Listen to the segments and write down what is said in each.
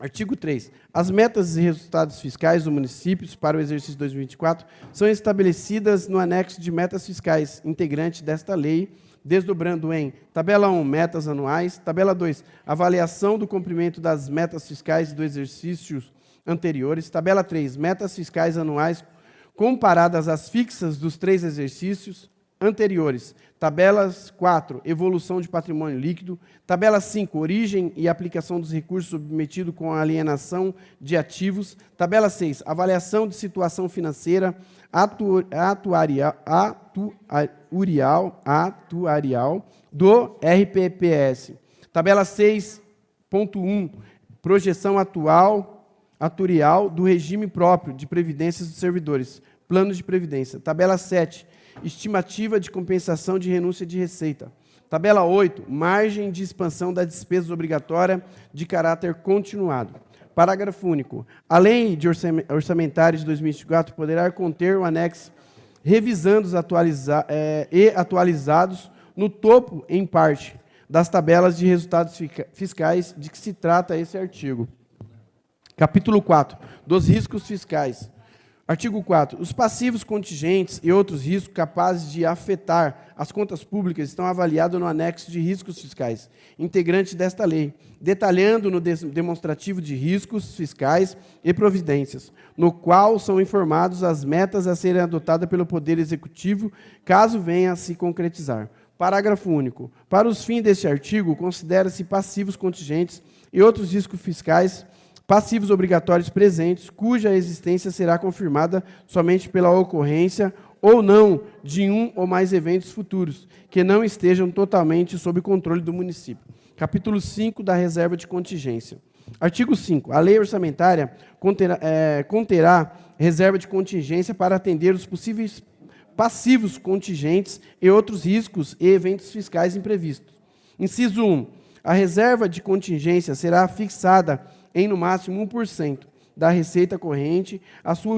Artigo 3. As metas e resultados fiscais do município para o exercício 2024 são estabelecidas no anexo de metas fiscais, integrante desta lei, desdobrando em tabela 1, metas anuais, tabela 2, avaliação do cumprimento das metas fiscais do exercício anteriores, tabela 3, metas fiscais anuais comparadas às fixas dos 3 exercícios anteriores, tabelas 4, evolução de patrimônio líquido, tabela 5, origem e aplicação dos recursos submetidos com a alienação de ativos, tabela 6, avaliação de situação financeira atuarial do RPPS, tabela 6.1, projeção atuarial do regime próprio de previdência dos servidores, plano de previdência, tabela 7, estimativa de compensação de renúncia de receita. Tabela 8, margem de expansão da despesa obrigatória de caráter continuado. Parágrafo único. A lei de orçamentária de 2024 poderá conter o anexo revisando os atualizados no topo, em parte, das tabelas de resultados fiscais de que se trata esse artigo. Capítulo 4. Dos riscos fiscais. Artigo 4. Os passivos contingentes e outros riscos capazes de afetar as contas públicas estão avaliados no anexo de riscos fiscais, integrante desta lei, detalhando no demonstrativo de riscos fiscais e providências, no qual são informados as metas a serem adotadas pelo Poder Executivo, caso venha a se concretizar. Parágrafo único. Para os fins deste artigo, considera-se passivos contingentes e outros riscos fiscais passivos obrigatórios presentes, cuja existência será confirmada somente pela ocorrência ou não de um ou mais eventos futuros, que não estejam totalmente sob controle do município. Capítulo 5 da reserva de contingência. Artigo 5. A lei orçamentária conterá reserva de contingência para atender os possíveis passivos contingentes e outros riscos e eventos fiscais imprevistos. Inciso 1. A reserva de contingência será fixada em, no máximo, 1% da receita corrente. A sua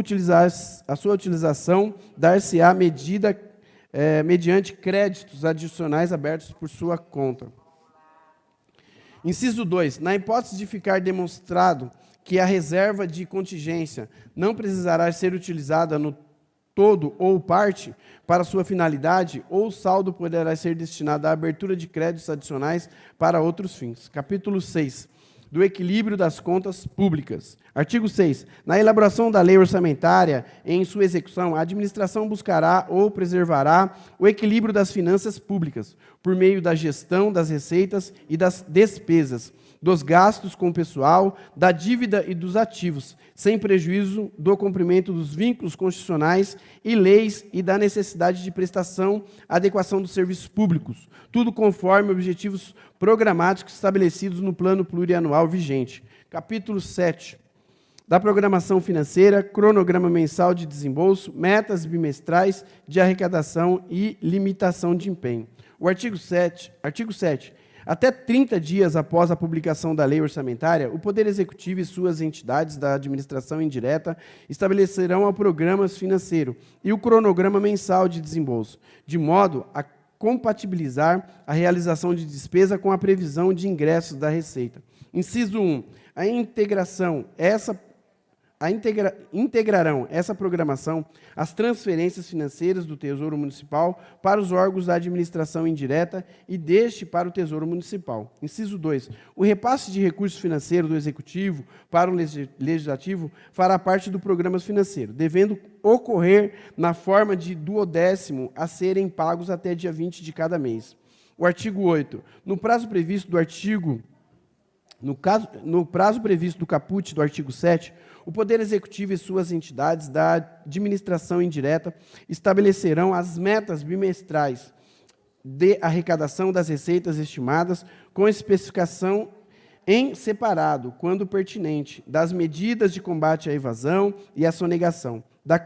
utilização dar-se-á mediante créditos adicionais abertos por sua conta. Inciso 2. Na hipótese de ficar demonstrado que a reserva de contingência não precisará ser utilizada no todo ou parte para sua finalidade, ou o saldo poderá ser destinado à abertura de créditos adicionais para outros fins. Capítulo 6. Do equilíbrio das contas públicas. Artigo 6. Na elaboração da lei orçamentária e em sua execução, a administração buscará ou preservará o equilíbrio das finanças públicas, por meio da gestão das receitas e das despesas, dos gastos com o pessoal, da dívida e dos ativos, sem prejuízo do cumprimento dos vínculos constitucionais e leis e da necessidade de prestação, adequação dos serviços públicos, tudo conforme objetivos programáticos estabelecidos no plano plurianual vigente. Capítulo 7. Da programação financeira, cronograma mensal de desembolso, metas bimestrais de arrecadação e limitação de empenho. O artigo 7. Até 30 dias após a publicação da lei orçamentária, o Poder Executivo e suas entidades da administração indireta estabelecerão o programa financeiro e o cronograma mensal de desembolso, de modo a compatibilizar a realização de despesa com a previsão de ingressos da Receita. Inciso 1. Integrarão essa programação as transferências financeiras do Tesouro Municipal para os órgãos da administração indireta e deste para o Tesouro Municipal. Inciso 2. O repasse de recursos financeiros do Executivo para o Legislativo fará parte do programa financeiro, devendo ocorrer na forma de duodécimo a serem pagos até dia 20 de cada mês. O artigo 8. No prazo previsto do caput do artigo 7, o Poder Executivo e suas entidades da administração indireta estabelecerão as metas bimestrais de arrecadação das receitas estimadas, com especificação em separado, quando pertinente, das medidas de combate à evasão e à sonegação, da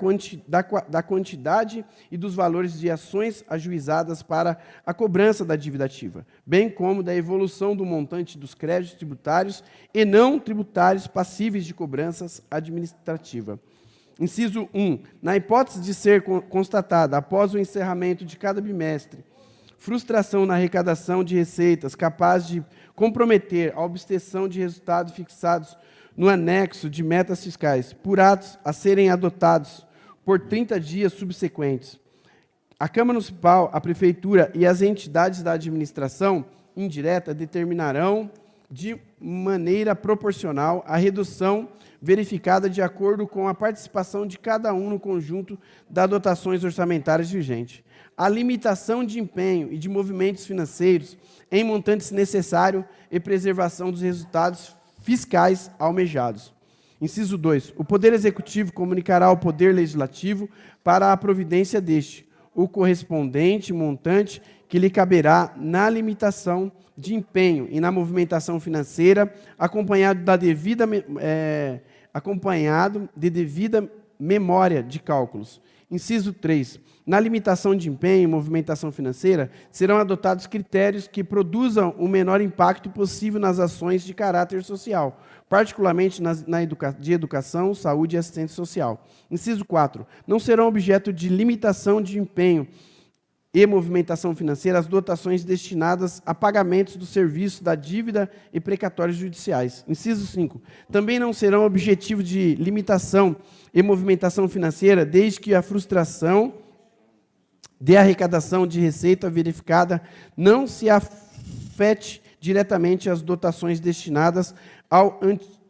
quantidade e dos valores de ações ajuizadas para a cobrança da dívida ativa, bem como da evolução do montante dos créditos tributários e não tributários passíveis de cobranças administrativa. Inciso 1. Na hipótese de ser constatada, após o encerramento de cada bimestre, frustração na arrecadação de receitas capaz de comprometer a obtenção de resultados fixados no anexo de metas fiscais, por atos a serem adotados por 30 dias subsequentes. A Câmara Municipal, a Prefeitura e as entidades da administração indireta determinarão de maneira proporcional a redução verificada de acordo com a participação de cada um no conjunto das dotações orçamentárias vigentes. A limitação de empenho e de movimentos financeiros em montantes necessários e preservação dos resultados fiscais almejados. Inciso 2. O Poder Executivo comunicará ao Poder Legislativo para a providência deste o correspondente montante que lhe caberá na limitação de empenho e na movimentação financeira, acompanhado de devida memória de cálculos. Inciso 3. Na limitação de empenho e movimentação financeira, serão adotados critérios que produzam o menor impacto possível nas ações de caráter social, particularmente de educação, saúde e assistência social. Inciso 4. Não serão objeto de limitação de empenho e movimentação financeira as dotações destinadas a pagamentos do serviço da dívida e precatórios judiciais. Inciso 5. Também não serão objetivo de limitação e movimentação financeira desde que a frustração de arrecadação de receita verificada não se afete diretamente às dotações destinadas ao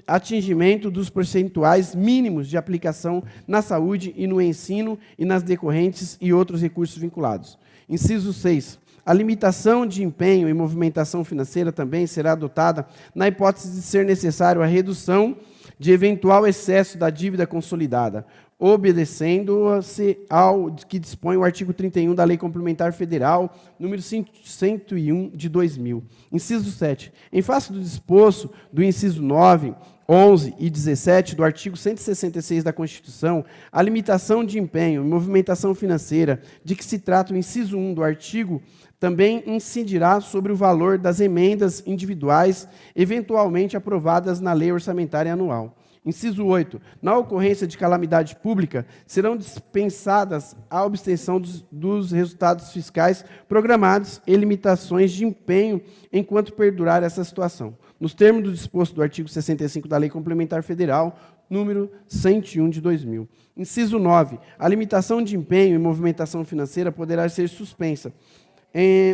atingimento dos percentuais mínimos de aplicação na saúde e no ensino e nas decorrentes e outros recursos vinculados. Inciso 6. A limitação de empenho e movimentação financeira também será adotada na hipótese de ser necessário a redução de eventual excesso da dívida consolidada, obedecendo-se ao que dispõe o artigo 31 da Lei Complementar Federal, número 101 de 2000. Inciso 7. Em face do disposto do inciso 9, 11 e 17 do artigo 166 da Constituição, a limitação de empenho e movimentação financeira de que se trata o inciso 1 do artigo também incidirá sobre o valor das emendas individuais eventualmente aprovadas na Lei Orçamentária Anual. Inciso 8. Na ocorrência de calamidade pública, serão dispensadas a obtenção dos resultados fiscais programados e limitações de empenho enquanto perdurar essa situação, nos termos do disposto do artigo 65 da Lei Complementar Federal, número 101 de 2000. Inciso 9. A limitação de empenho e movimentação financeira poderá ser suspensa,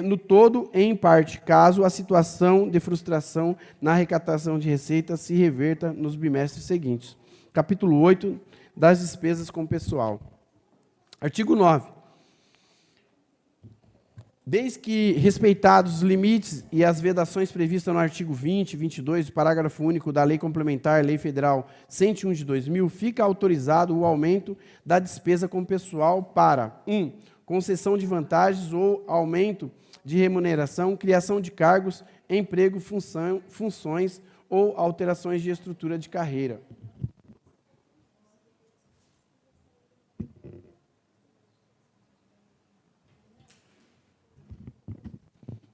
no todo e em parte, caso a situação de frustração na arrecadação de receitas se reverta nos bimestres seguintes. Capítulo 8, das despesas com pessoal. Artigo 9. Desde que respeitados os limites e as vedações previstas no artigo 20 e 22 do parágrafo único da Lei Complementar, Lei Federal 101 de 2000, fica autorizado o aumento da despesa com pessoal para 1. Concessão de vantagens ou aumento de remuneração, criação de cargos, emprego, funções ou alterações de estrutura de carreira.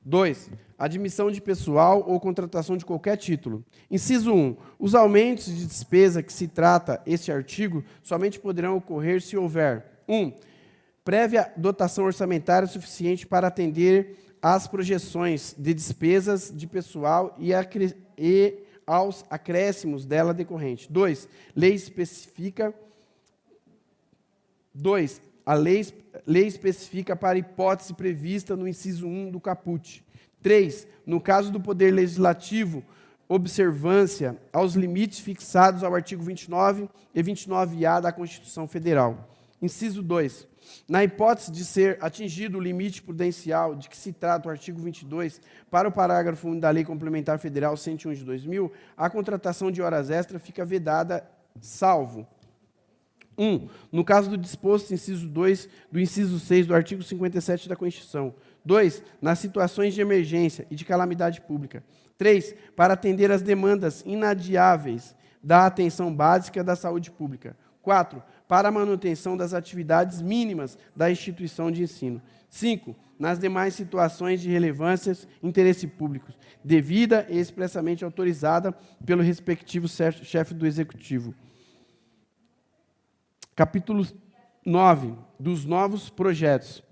Dois, admissão de pessoal ou contratação de qualquer título. Inciso 1. Os aumentos de despesa que se trata este artigo somente poderão ocorrer se houver 1. Prévia dotação orçamentária suficiente para atender às projeções de despesas de pessoal e aos acréscimos dela decorrentes. 2. A lei especifica para a hipótese prevista no inciso 1 do caput. 3. No caso do Poder Legislativo, observância aos limites fixados ao artigo 29 e 29A da Constituição Federal. Inciso 2. Na hipótese de ser atingido o limite prudencial de que se trata o artigo 22 para o parágrafo 1 da Lei Complementar Federal 101 de 2000, a contratação de horas extras fica vedada, salvo 1. No caso do disposto inciso 2 do inciso 6 do artigo 57 da Constituição. 2. Nas situações de emergência e de calamidade pública. 3. Para atender às demandas inadiáveis da atenção básica da saúde pública. 4. Para a manutenção das atividades mínimas da instituição de ensino. 5. Nas demais situações de relevância e interesse público, devida e expressamente autorizada pelo respectivo chefe do Executivo. Capítulo 9, dos novos projetos.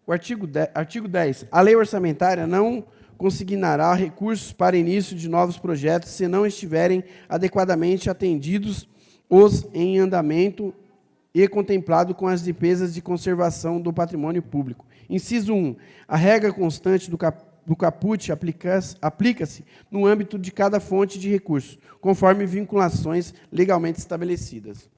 O artigo 10. A lei orçamentária não consignará recursos para início de novos projetos se não estiverem adequadamente atendidos os em andamento e contemplado com as despesas de conservação do patrimônio público. Inciso 1. A regra constante do caput aplica-se no âmbito de cada fonte de recursos, conforme vinculações legalmente estabelecidas.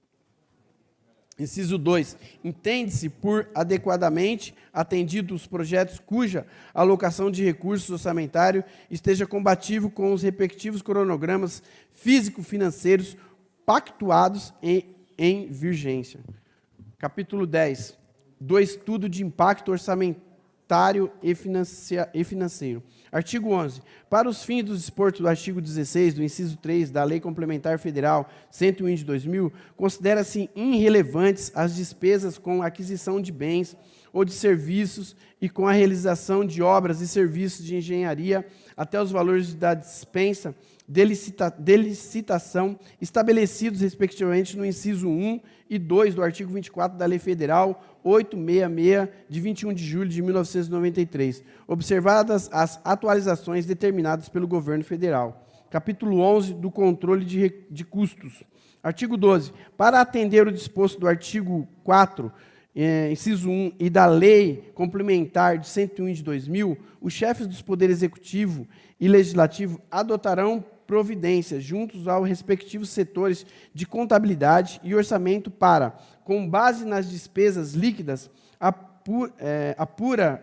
Inciso 2. Entende-se por adequadamente atendidos os projetos cuja alocação de recursos orçamentários esteja compatível com os respectivos cronogramas físico-financeiros pactuados em vigência. Capítulo 10. Do estudo de impacto orçamentário e financeiro. Artigo 11. Para os fins do disporto do artigo 16 do inciso 3 da Lei Complementar Federal 101 de 2000, considera-se irrelevantes as despesas com aquisição de bens ou de serviços e com a realização de obras e serviços de engenharia até os valores da dispensa de licitação estabelecidos, respectivamente, no inciso 1 e 2 do artigo 24 da Lei Federal 866, de 21 de julho de 1993, observadas as atualizações determinadas pelo Governo Federal. Capítulo 11 do controle de custos. Artigo 12. Para atender o disposto do artigo 4, inciso 1, e da Lei Complementar de 101 de 2000, os chefes dos poderes executivo e legislativo adotarão providências juntos aos respectivos setores de contabilidade e orçamento para, com base nas despesas líquidas,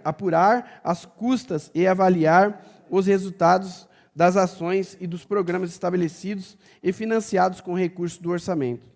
apurar as custas e avaliar os resultados das ações e dos programas estabelecidos e financiados com recursos do orçamento.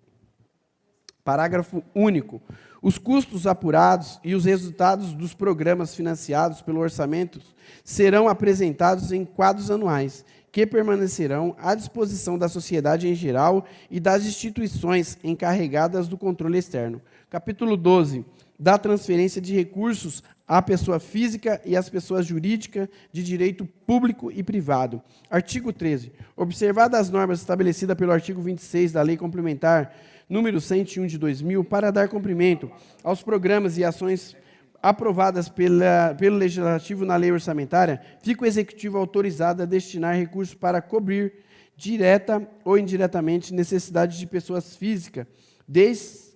Parágrafo único. Os custos apurados e os resultados dos programas financiados pelo orçamento serão apresentados em quadros anuais, que permanecerão à disposição da sociedade em geral e das instituições encarregadas do controle externo. Capítulo 12. Da transferência de recursos à pessoa física e às pessoas jurídicas de direito público e privado. Artigo 13. Observadas as normas estabelecidas pelo artigo 26 da Lei Complementar número 101 de 2000, para dar cumprimento aos programas e ações aprovadas pelo Legislativo na lei orçamentária, fica o Executivo autorizado a destinar recursos para cobrir, direta ou indiretamente, necessidades de pessoas físicas, desde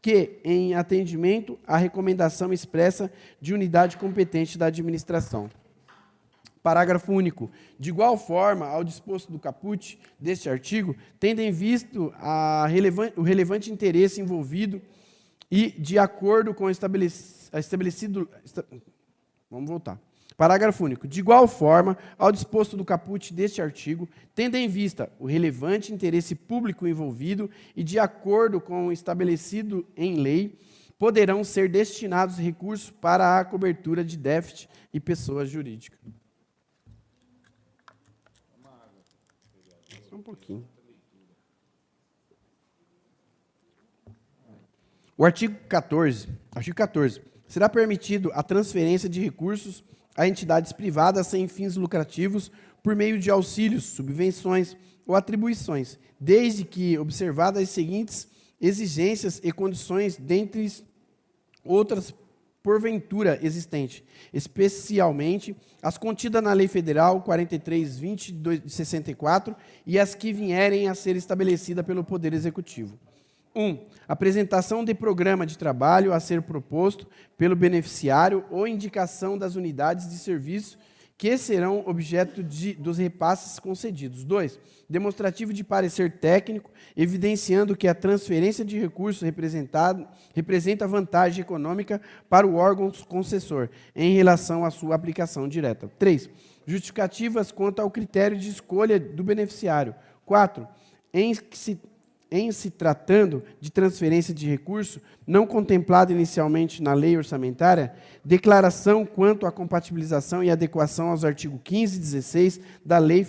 que em atendimento à recomendação expressa de unidade competente da administração. Parágrafo único. De igual forma, ao disposto do caput deste artigo, tendo em vista o relevante interesse envolvido e de acordo com estabelecido... Vamos voltar. Parágrafo único. De igual forma, ao disposto do caput deste artigo, tendo em vista o relevante interesse público envolvido e de acordo com o estabelecido em lei, poderão ser destinados recursos para a cobertura de déficit e pessoas jurídicas. Só um pouquinho. O artigo 14. Será permitido a transferência de recursos a entidades privadas sem fins lucrativos por meio de auxílios, subvenções ou atribuições, desde que observadas as seguintes exigências e condições, dentre outras porventura existentes, especialmente as contidas na Lei Federal 4320 de 64 e as que vierem a ser estabelecidas pelo Poder Executivo. 1. Apresentação de programa de trabalho a ser proposto pelo beneficiário ou indicação das unidades de serviço que serão objeto dos repasses concedidos. 2. Demonstrativo de parecer técnico, evidenciando que a transferência de recursos representa vantagem econômica para o órgão concessor em relação à sua aplicação direta. 3. Justificativas quanto ao critério de escolha do beneficiário. 4. Em se tratando de transferência de recurso, não contemplado inicialmente na lei orçamentária, declaração quanto à compatibilização e adequação aos artigos 15 e 16 da Lei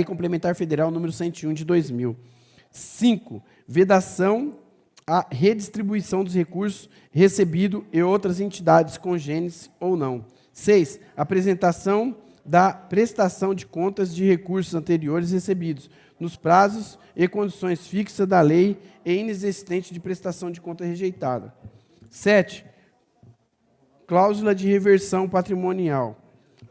Complementar Federal número 101 de 2000. 5. Vedação à redistribuição dos recursos recebidos e outras entidades congêneres ou não. 6. Apresentação da prestação de contas de recursos anteriores recebidos, nos prazos e condições fixas da lei e inexistente de prestação de conta rejeitada. 7. Cláusula de reversão patrimonial.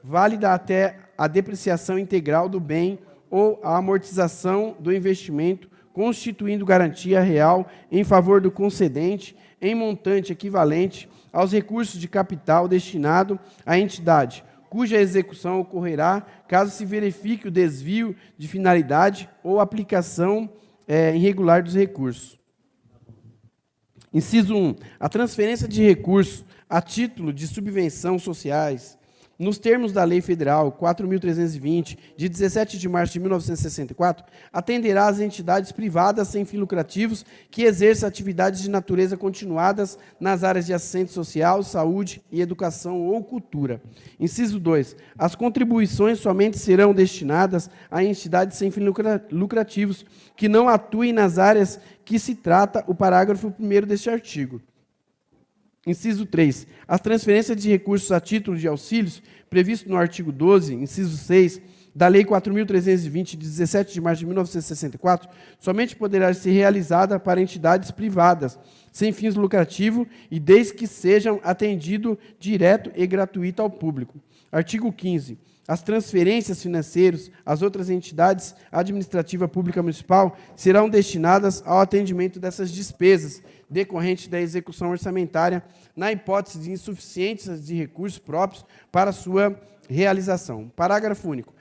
válida até a depreciação integral do bem ou a amortização do investimento, constituindo garantia real em favor do concedente em montante equivalente aos recursos de capital destinado à entidade, cuja execução ocorrerá caso se verifique o desvio de finalidade ou aplicação irregular dos recursos. Inciso 1. A transferência de recursos a título de subvenção sociais, nos termos da Lei Federal 4.320, de 17 de março de 1964, atenderá às entidades privadas sem fins lucrativos que exerçam atividades de natureza continuadas nas áreas de assistência social, saúde e educação ou cultura. Inciso 2. As contribuições somente serão destinadas a entidades sem fins lucrativos que não atuem nas áreas que se trata o parágrafo 1º deste artigo. Inciso 3. As transferências de recursos a título de auxílios, previsto no artigo 12, inciso 6, da Lei 4.320, de 17 de março de 1964, somente poderá ser realizada para entidades privadas, sem fins lucrativos e desde que sejam atendido direto e gratuito ao público. Artigo 15. As transferências financeiras às outras entidades administrativa pública municipal serão destinadas ao atendimento dessas despesas decorrentes da execução orçamentária, na hipótese de insuficiência de recursos próprios para sua realização. Parágrafo único.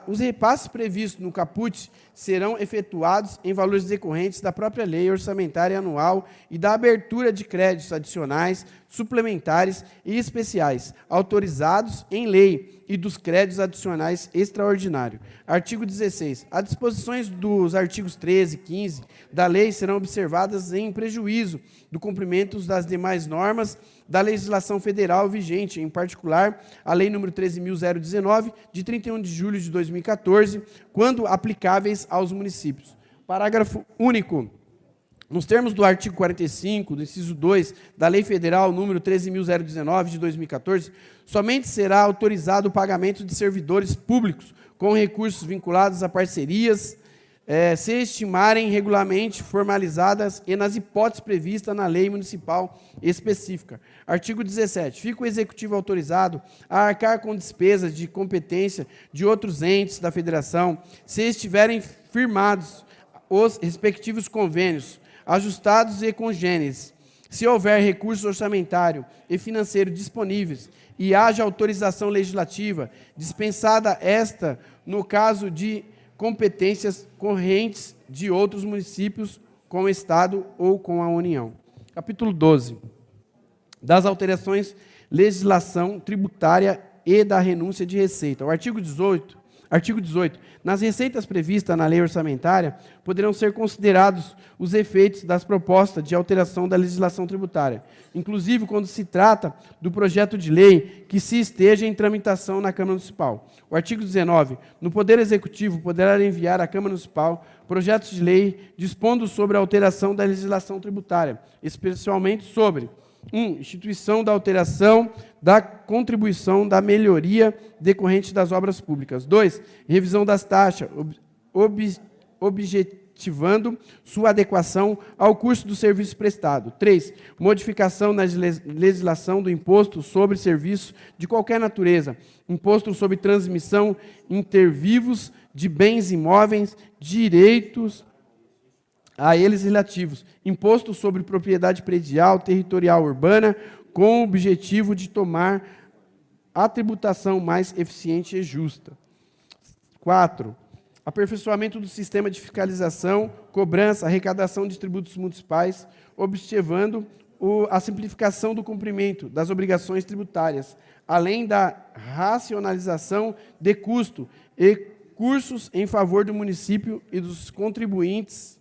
Os repasses previstos no caput serão efetuados em valores decorrentes da própria lei orçamentária anual e da abertura de créditos adicionais, suplementares e especiais, autorizados em lei, e dos créditos adicionais extraordinários. Artigo 16. As disposições dos artigos 13 e 15 da lei serão observadas em prejuízo do cumprimento das demais normas da legislação federal vigente, em particular, a Lei nº 13.019, de 31 de julho de 2014, quando aplicáveis aos municípios. Parágrafo único. Nos termos do artigo 45, do inciso 2, da Lei Federal nº 13.019, de 2014, somente será autorizado o pagamento de servidores públicos com recursos vinculados a parcerias, se estimarem regularmente formalizadas e nas hipóteses previstas na lei municipal específica. Artigo 17. Fica o Executivo autorizado a arcar com despesas de competência de outros entes da Federação, se estiverem firmados os respectivos convênios, ajustados e congêneres, se houver recurso orçamentário e financeiro disponíveis e haja autorização legislativa, dispensada esta no caso de competências correntes de outros municípios com o Estado ou com a União. Capítulo 12. Das alterações, legislação tributária e da renúncia de receita. O artigo 18. Nas receitas previstas na lei orçamentária, poderão ser considerados os efeitos das propostas de alteração da legislação tributária, inclusive quando se trata do projeto de lei que se esteja em tramitação na Câmara Municipal. O artigo 19. No Poder Executivo poderá enviar à Câmara Municipal projetos de lei dispondo sobre a alteração da legislação tributária, especialmente sobre 1. Instituição da alteração da contribuição da melhoria decorrente das obras públicas. 2. Revisão das taxas, objetivando sua adequação ao custo do serviço prestado. 3. Modificação na legislação do imposto sobre serviços de qualquer natureza, imposto sobre transmissão intervivos de bens imóveis, direitos a eles relativos, imposto sobre propriedade predial, territorial, urbana, com o objetivo de tomar a tributação mais eficiente e justa. 4. Aperfeiçoamento do sistema de fiscalização, cobrança, arrecadação de tributos municipais, objetivando a simplificação do cumprimento das obrigações tributárias, além da racionalização de custo e cursos em favor do município e dos contribuintes.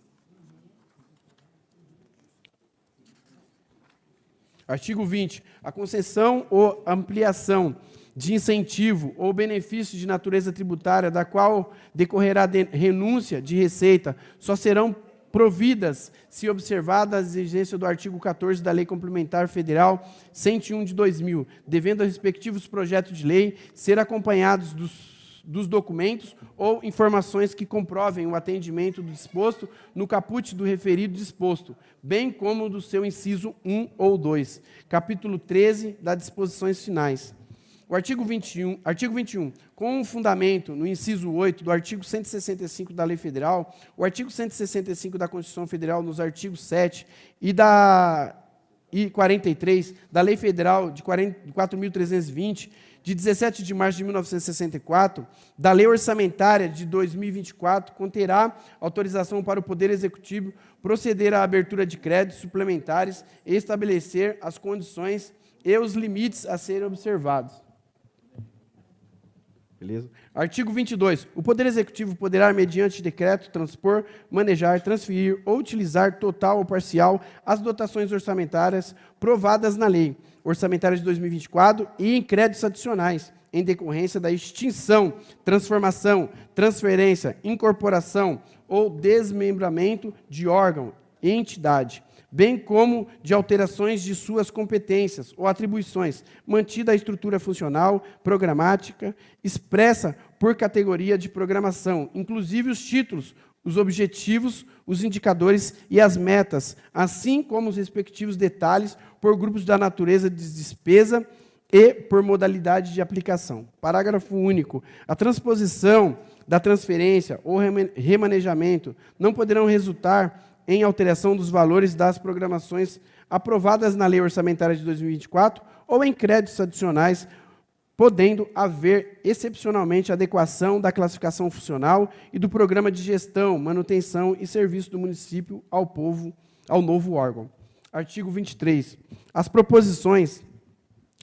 Artigo 20. A concessão ou ampliação de incentivo ou benefício de natureza tributária, da qual decorrerá renúncia de receita, só serão providas se observada a exigência do artigo 14 da Lei Complementar Federal 101 de 2000, devendo os respectivos projetos de lei ser acompanhados dos documentos ou informações que comprovem o atendimento do disposto no caput do referido disposto, bem como do seu inciso 1 ou 2. Capítulo 13 das disposições finais. O artigo 21, com fundamento no inciso 8 do artigo 165 da Lei Federal, o artigo 165 da Constituição Federal, nos artigos 7 e 43 da Lei Federal de 4.320, de 17 de março de 1964, da Lei Orçamentária de 2024, conterá autorização para o Poder Executivo proceder à abertura de créditos suplementares e estabelecer as condições e os limites a serem observados. Beleza? Artigo 22. O Poder Executivo poderá, mediante decreto, transpor, manejar, transferir ou utilizar total ou parcial as dotações orçamentárias provadas na Lei Orçamentária de 2024 e em créditos adicionais, em decorrência da extinção, transformação, transferência, incorporação ou desmembramento de órgão e entidade, bem como de alterações de suas competências ou atribuições, mantida a estrutura funcional, programática, expressa por categoria de programação, inclusive os títulos, os objetivos, os indicadores e as metas, assim como os respectivos detalhes por grupos da natureza de despesa e por modalidade de aplicação. Parágrafo único. A transposição da transferência ou remanejamento não poderão resultar em alteração dos valores das programações aprovadas na Lei Orçamentária de 2024 ou em créditos adicionais, podendo haver, excepcionalmente, adequação da classificação funcional e do programa de gestão, manutenção e serviço do município ao novo órgão. Artigo 23. As proposições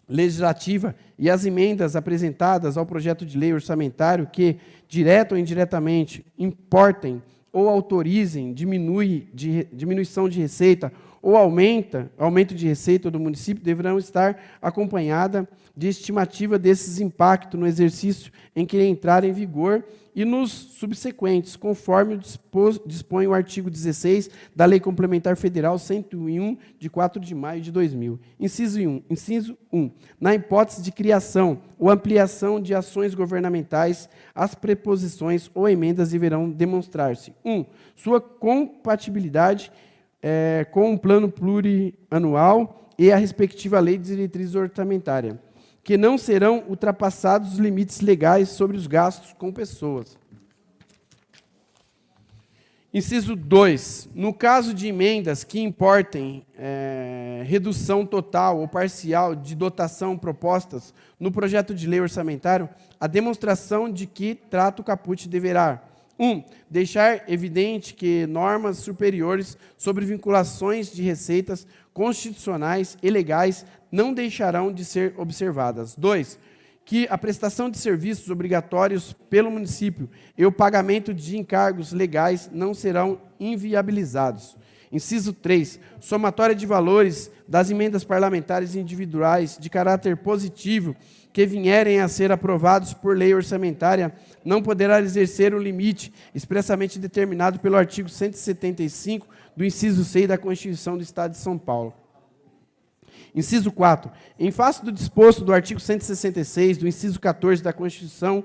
legislativas e as emendas apresentadas ao projeto de lei orçamentário que, direta ou indiretamente, importem ou autorizem diminuição de receita ou aumento de receita do município, deverão estar acompanhada de estimativa desses impactos no exercício em que entrar em vigor e nos subsequentes, conforme dispõe o artigo 16 da Lei Complementar Federal 101, de 4 de maio de 2000. Inciso 1. Na hipótese de criação ou ampliação de ações governamentais, as preposições ou emendas deverão demonstrar-se: 1. Sua compatibilidade com um plano plurianual e a respectiva lei de diretriz orçamentária, que não serão ultrapassados os limites legais sobre os gastos com pessoas. Inciso 2. No caso de emendas que importem redução total ou parcial de dotação propostas no projeto de lei orçamentário, a demonstração de que trata o caput deverá: 1. Deixar evidente que normas superiores sobre vinculações de receitas constitucionais e legais não deixarão de ser observadas. 2. Que a prestação de serviços obrigatórios pelo município e o pagamento de encargos legais não serão inviabilizados. Inciso 3. Somatória de valores das emendas parlamentares individuais de caráter positivo que vierem a ser aprovados por lei orçamentária não poderá exercer o limite expressamente determinado pelo artigo 175 do inciso 6 da Constituição do Estado de São Paulo. Inciso 4. Em face do disposto do artigo 166 do inciso 14 da Constituição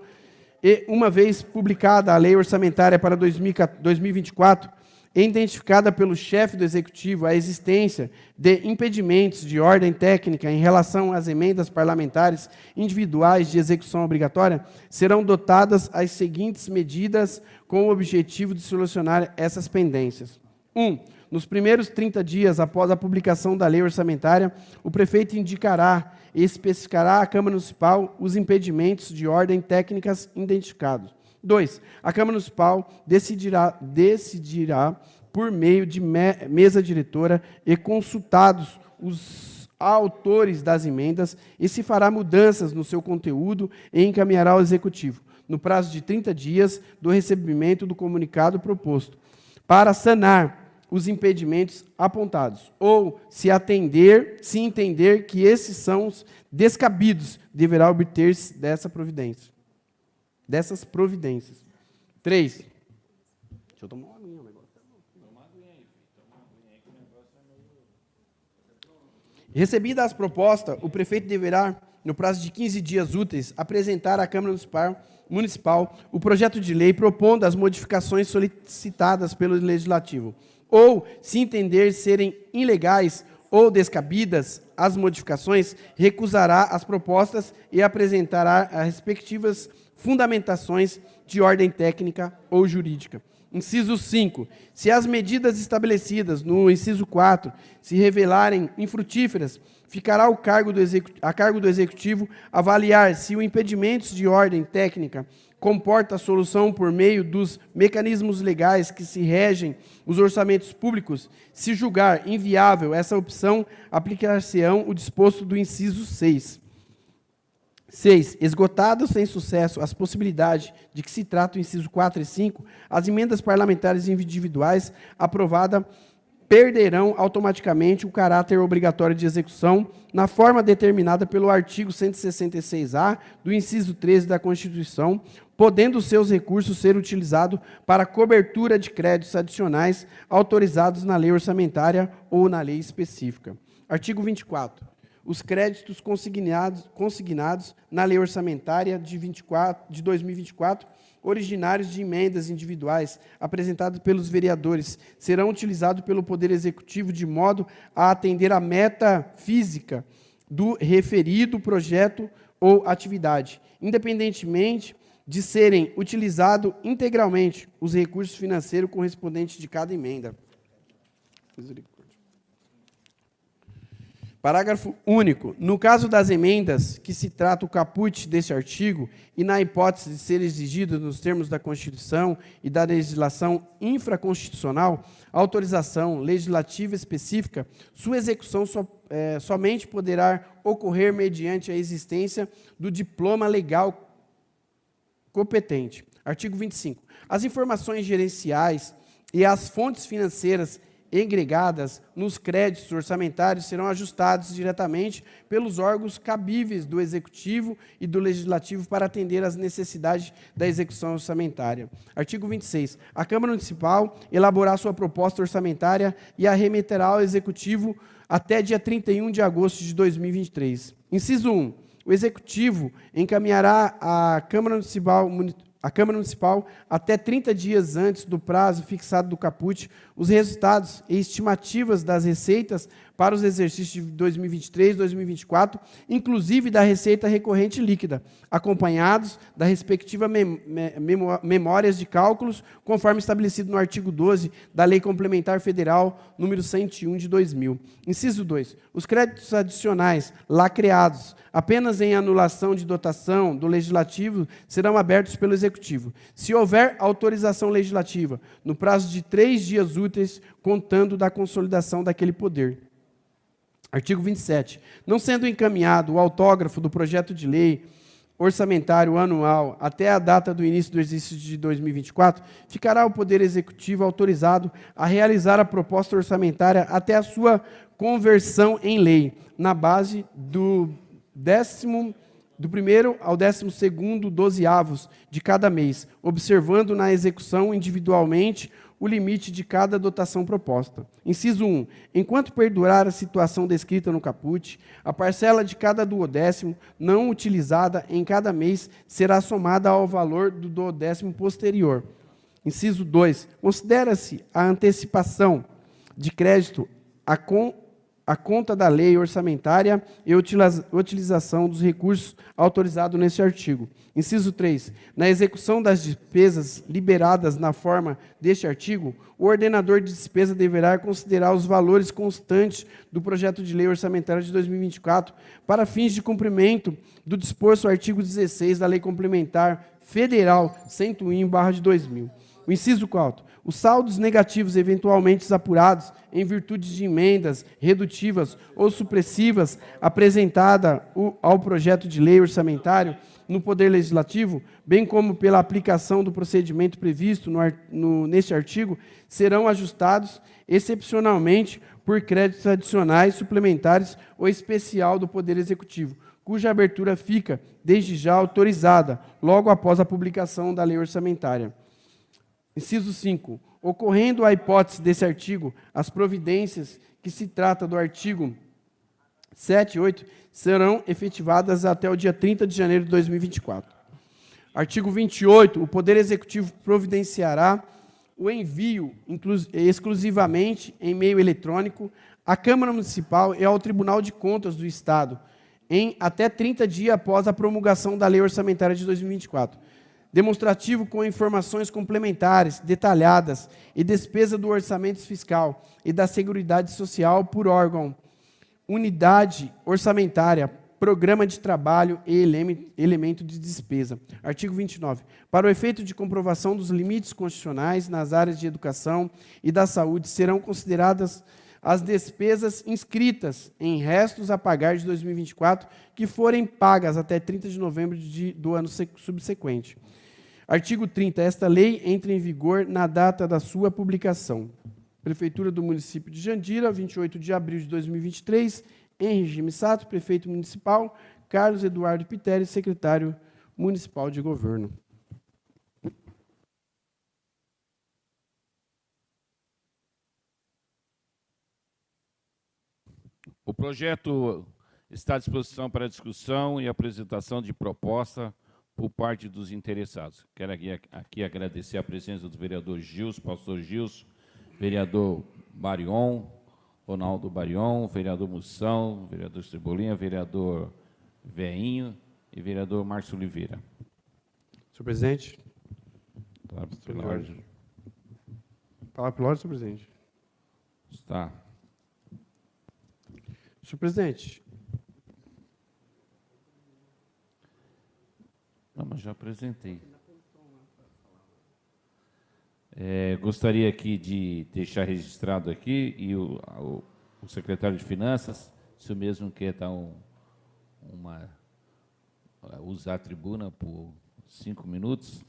e, uma vez publicada a lei orçamentária para 2024, é identificada pelo chefe do Executivo a existência de impedimentos de ordem técnica em relação às emendas parlamentares individuais de execução obrigatória, serão dotadas as seguintes medidas com o objetivo de solucionar essas pendências. 1. Nos primeiros 30 dias após a publicação da lei orçamentária, o prefeito indicará e especificará à Câmara Municipal os impedimentos de ordem técnicas identificados. 2. A Câmara Municipal decidirá por meio de mesa diretora e consultados os autores das emendas e se fará mudanças no seu conteúdo e encaminhará ao Executivo, no prazo de 30 dias do recebimento do comunicado proposto, para sanar os impedimentos apontados, ou se entender que esses são os descabidos, deverá obter-se dessas providências. 3. Deixa eu tomar uma aguinha, Recebida as propostas, o prefeito deverá, no prazo de 15 dias úteis, apresentar à Câmara Municipal o projeto de lei propondo as modificações solicitadas pelo Legislativo, ou, se entender serem ilegais ou descabidas as modificações, recusará as propostas e apresentará as respectivas fundamentações de ordem técnica ou jurídica. Inciso 5. Se as medidas estabelecidas no inciso 4 se revelarem infrutíferas, ficará a cargo do Executivo avaliar se o impedimento de ordem técnica comporta a solução por meio dos mecanismos legais que se regem os orçamentos públicos. Se julgar inviável essa opção, aplicar-se-ão o disposto do inciso 6. 6. Esgotadas sem sucesso as possibilidades de que se trata o inciso 4 e 5, as emendas parlamentares individuais aprovadas perderão automaticamente o caráter obrigatório de execução na forma determinada pelo artigo 166-A do inciso 13 da Constituição, podendo seus recursos ser utilizados para cobertura de créditos adicionais autorizados na lei orçamentária ou na lei específica. Artigo 24. Os créditos consignados na lei orçamentária de 2024, originários de emendas individuais apresentadas pelos vereadores, serão utilizados pelo Poder Executivo de modo a atender a meta física do referido projeto ou atividade, independentemente de serem utilizados integralmente os recursos financeiros correspondentes de cada emenda. Parágrafo único. No caso das emendas que se trata o caput deste artigo, e na hipótese de ser exigido nos termos da Constituição e da legislação infraconstitucional, autorização legislativa específica, sua execução somente poderá ocorrer mediante a existência do diploma legal competente. Artigo 25. As informações gerenciais e as fontes financeiras agregadas nos créditos orçamentários serão ajustados diretamente pelos órgãos cabíveis do Executivo e do Legislativo para atender às necessidades da execução orçamentária. Artigo 26. A Câmara Municipal elaborará sua proposta orçamentária e a remeterá ao Executivo até dia 31 de agosto de 2023. Inciso 1. O Executivo encaminhará à Câmara Municipal, até 30 dias antes do prazo fixado do caput, os resultados e estimativas das receitas para os exercícios de 2023 e 2024, inclusive da receita recorrente líquida, acompanhados da respectiva memórias de cálculos, conforme estabelecido no artigo 12 da Lei Complementar Federal número 101 de 2000. Inciso 2. Os créditos adicionais lá criados apenas em anulação de dotação do Legislativo serão abertos pelo Executivo, se houver autorização legislativa, no prazo de 3 dias úteis, contando da consolidação daquele poder. Artigo 27. Não sendo encaminhado o autógrafo do projeto de lei orçamentário anual até a data do início do exercício de 2024, ficará o Poder Executivo autorizado a realizar a proposta orçamentária até a sua conversão em lei, na base do 1º ao 12º dozeavos de cada mês, observando na execução individualmente o limite de cada dotação proposta. Inciso 1. Enquanto perdurar a situação descrita no caput, a parcela de cada duodécimo não utilizada em cada mês será somada ao valor do duodécimo posterior. Inciso 2. Considera-se a antecipação de crédito a conta da lei orçamentária e utilização dos recursos autorizados neste artigo. Inciso 3. Na execução das despesas liberadas na forma deste artigo, o ordenador de despesa deverá considerar os valores constantes do projeto de lei orçamentária de 2024 para fins de cumprimento do disposto no artigo 16 da Lei Complementar Federal 101/2000. O inciso 4. Os saldos negativos eventualmente apurados em virtude de emendas redutivas ou supressivas apresentada ao projeto de lei orçamentário no Poder Legislativo, bem como pela aplicação do procedimento previsto neste artigo, serão ajustados excepcionalmente por créditos adicionais, suplementares ou especial do Poder Executivo, cuja abertura fica, desde já, autorizada, logo após a publicação da lei orçamentária. Inciso 5. Ocorrendo a hipótese desse artigo, as providências que se trata do artigo 7 e 8 serão efetivadas até o dia 30 de janeiro de 2024. Artigo 28. O Poder Executivo providenciará o envio exclusivamente em meio eletrônico à Câmara Municipal e ao Tribunal de Contas do Estado, em até 30 dias após a promulgação da Lei Orçamentária de 2024. Demonstrativo com informações complementares, detalhadas e despesa do orçamento fiscal e da Seguridade Social por órgão, unidade orçamentária, programa de trabalho e elemento de despesa. Artigo 29. Para o efeito de comprovação dos limites constitucionais nas áreas de educação e da saúde, serão consideradas as despesas inscritas em restos a pagar de 2024 que forem pagas até 30 de novembro do ano subsequente. Artigo 30. Esta lei entra em vigor na data da sua publicação. Prefeitura do município de Jandira, 28 de abril de 2023, em regime Sato, prefeito municipal, Carlos Eduardo Piteri, secretário municipal de governo. O projeto está à disposição para discussão e apresentação de proposta por parte dos interessados. Quero aqui agradecer a presença do vereador Gilson, pastor Gilson, vereador Barion, Ronaldo Barion, vereador Moção, vereador Cebolinha, vereador Veinho e vereador Márcio Oliveira. Senhor presidente. Palavra pela ordem, senhor presidente. Está. Senhor presidente. Não, mas já apresentei. Gostaria aqui de deixar registrado aqui, e o secretário de Finanças, se o mesmo quer dar usar a tribuna por 5 minutos.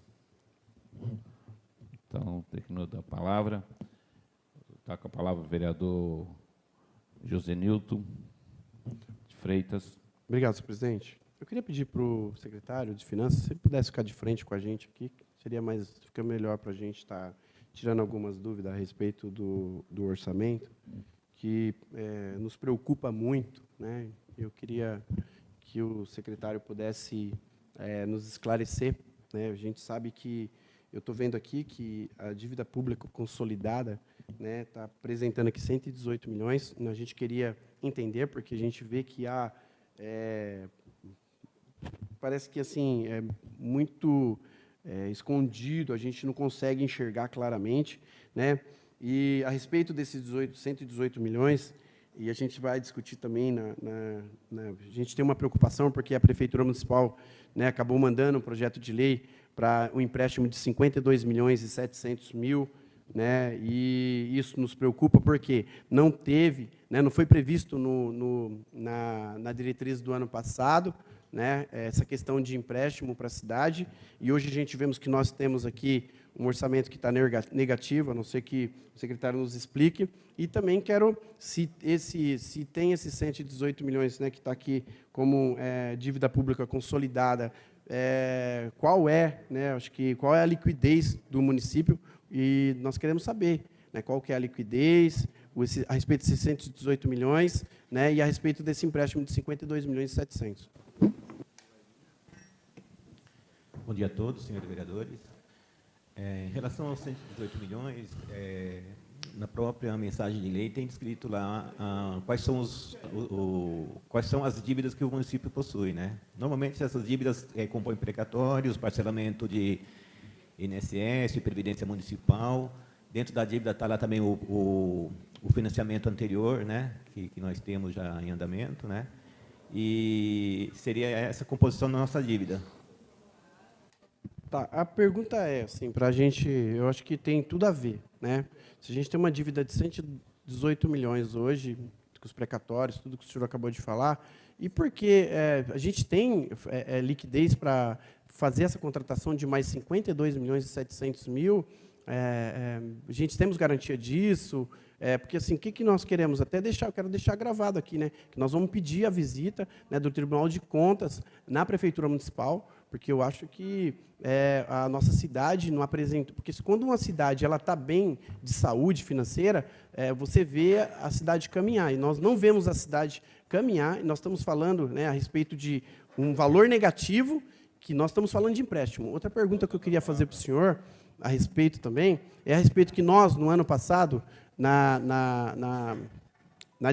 Então, terminou da palavra. Está com a palavra o vereador José Nilton de Freitas. Obrigado, senhor presidente. Eu queria pedir para o secretário de Finanças, se ele pudesse ficar de frente com a gente aqui, fica melhor para a gente estar tirando algumas dúvidas a respeito do orçamento, que nos preocupa muito, né? Eu queria que o secretário pudesse nos esclarecer, né? A gente sabe que, eu estou vendo aqui que a dívida pública consolidada, né, está apresentando aqui 118 milhões, a gente queria entender, porque a gente vê que há... parece que assim é muito escondido, a gente não consegue enxergar claramente, né? E a respeito desses 118 milhões, e a gente vai discutir também, a gente tem uma preocupação, porque a Prefeitura Municipal, né, acabou mandando um projeto de lei para um empréstimo de 52 milhões e 700 mil, né, e isso nos preocupa, porque não teve, né, não foi previsto na diretriz do ano passado, né, essa questão de empréstimo para a cidade, e hoje a gente vemos que nós temos aqui um orçamento que está negativo, a não ser que o secretário nos explique, e também quero, se tem esses 118 milhões, né, que está aqui como dívida pública consolidada, qual né, acho que qual é a liquidez do município, e nós queremos saber, né, qual que é a liquidez, a respeito desses 118 milhões, né, e a respeito desse empréstimo de 52 milhões e 700. Bom dia a todos, senhores vereadores. Em relação aos 118 milhões, na própria mensagem de lei tem descrito lá quais são as dívidas que o município possui, né? Normalmente essas dívidas compõem precatórios, parcelamento de INSS, Previdência Municipal. Dentro da dívida está lá também o financiamento anterior, né? Que nós temos já em andamento, né? E seria essa a composição da nossa dívida. Tá, a pergunta é, assim, para a gente, eu acho que tem tudo a ver, né? Se a gente tem uma dívida de 118 milhões hoje, com os precatórios, tudo que o senhor acabou de falar, e porque a gente tem liquidez para fazer essa contratação de mais 52 milhões e 700 mil, a gente temos garantia disso, porque assim, o que nós queremos? Eu quero deixar gravado aqui, né, que nós vamos pedir a visita, né, do Tribunal de Contas na Prefeitura Municipal, porque eu acho que a nossa cidade não apresenta... Porque quando uma cidade está bem de saúde financeira, você vê a cidade caminhar, e nós não vemos a cidade caminhar, e nós estamos falando, né, a respeito de um valor negativo que nós estamos falando de empréstimo. Outra pergunta que eu queria fazer para o senhor, a respeito também, é a respeito que nós, no ano passado, na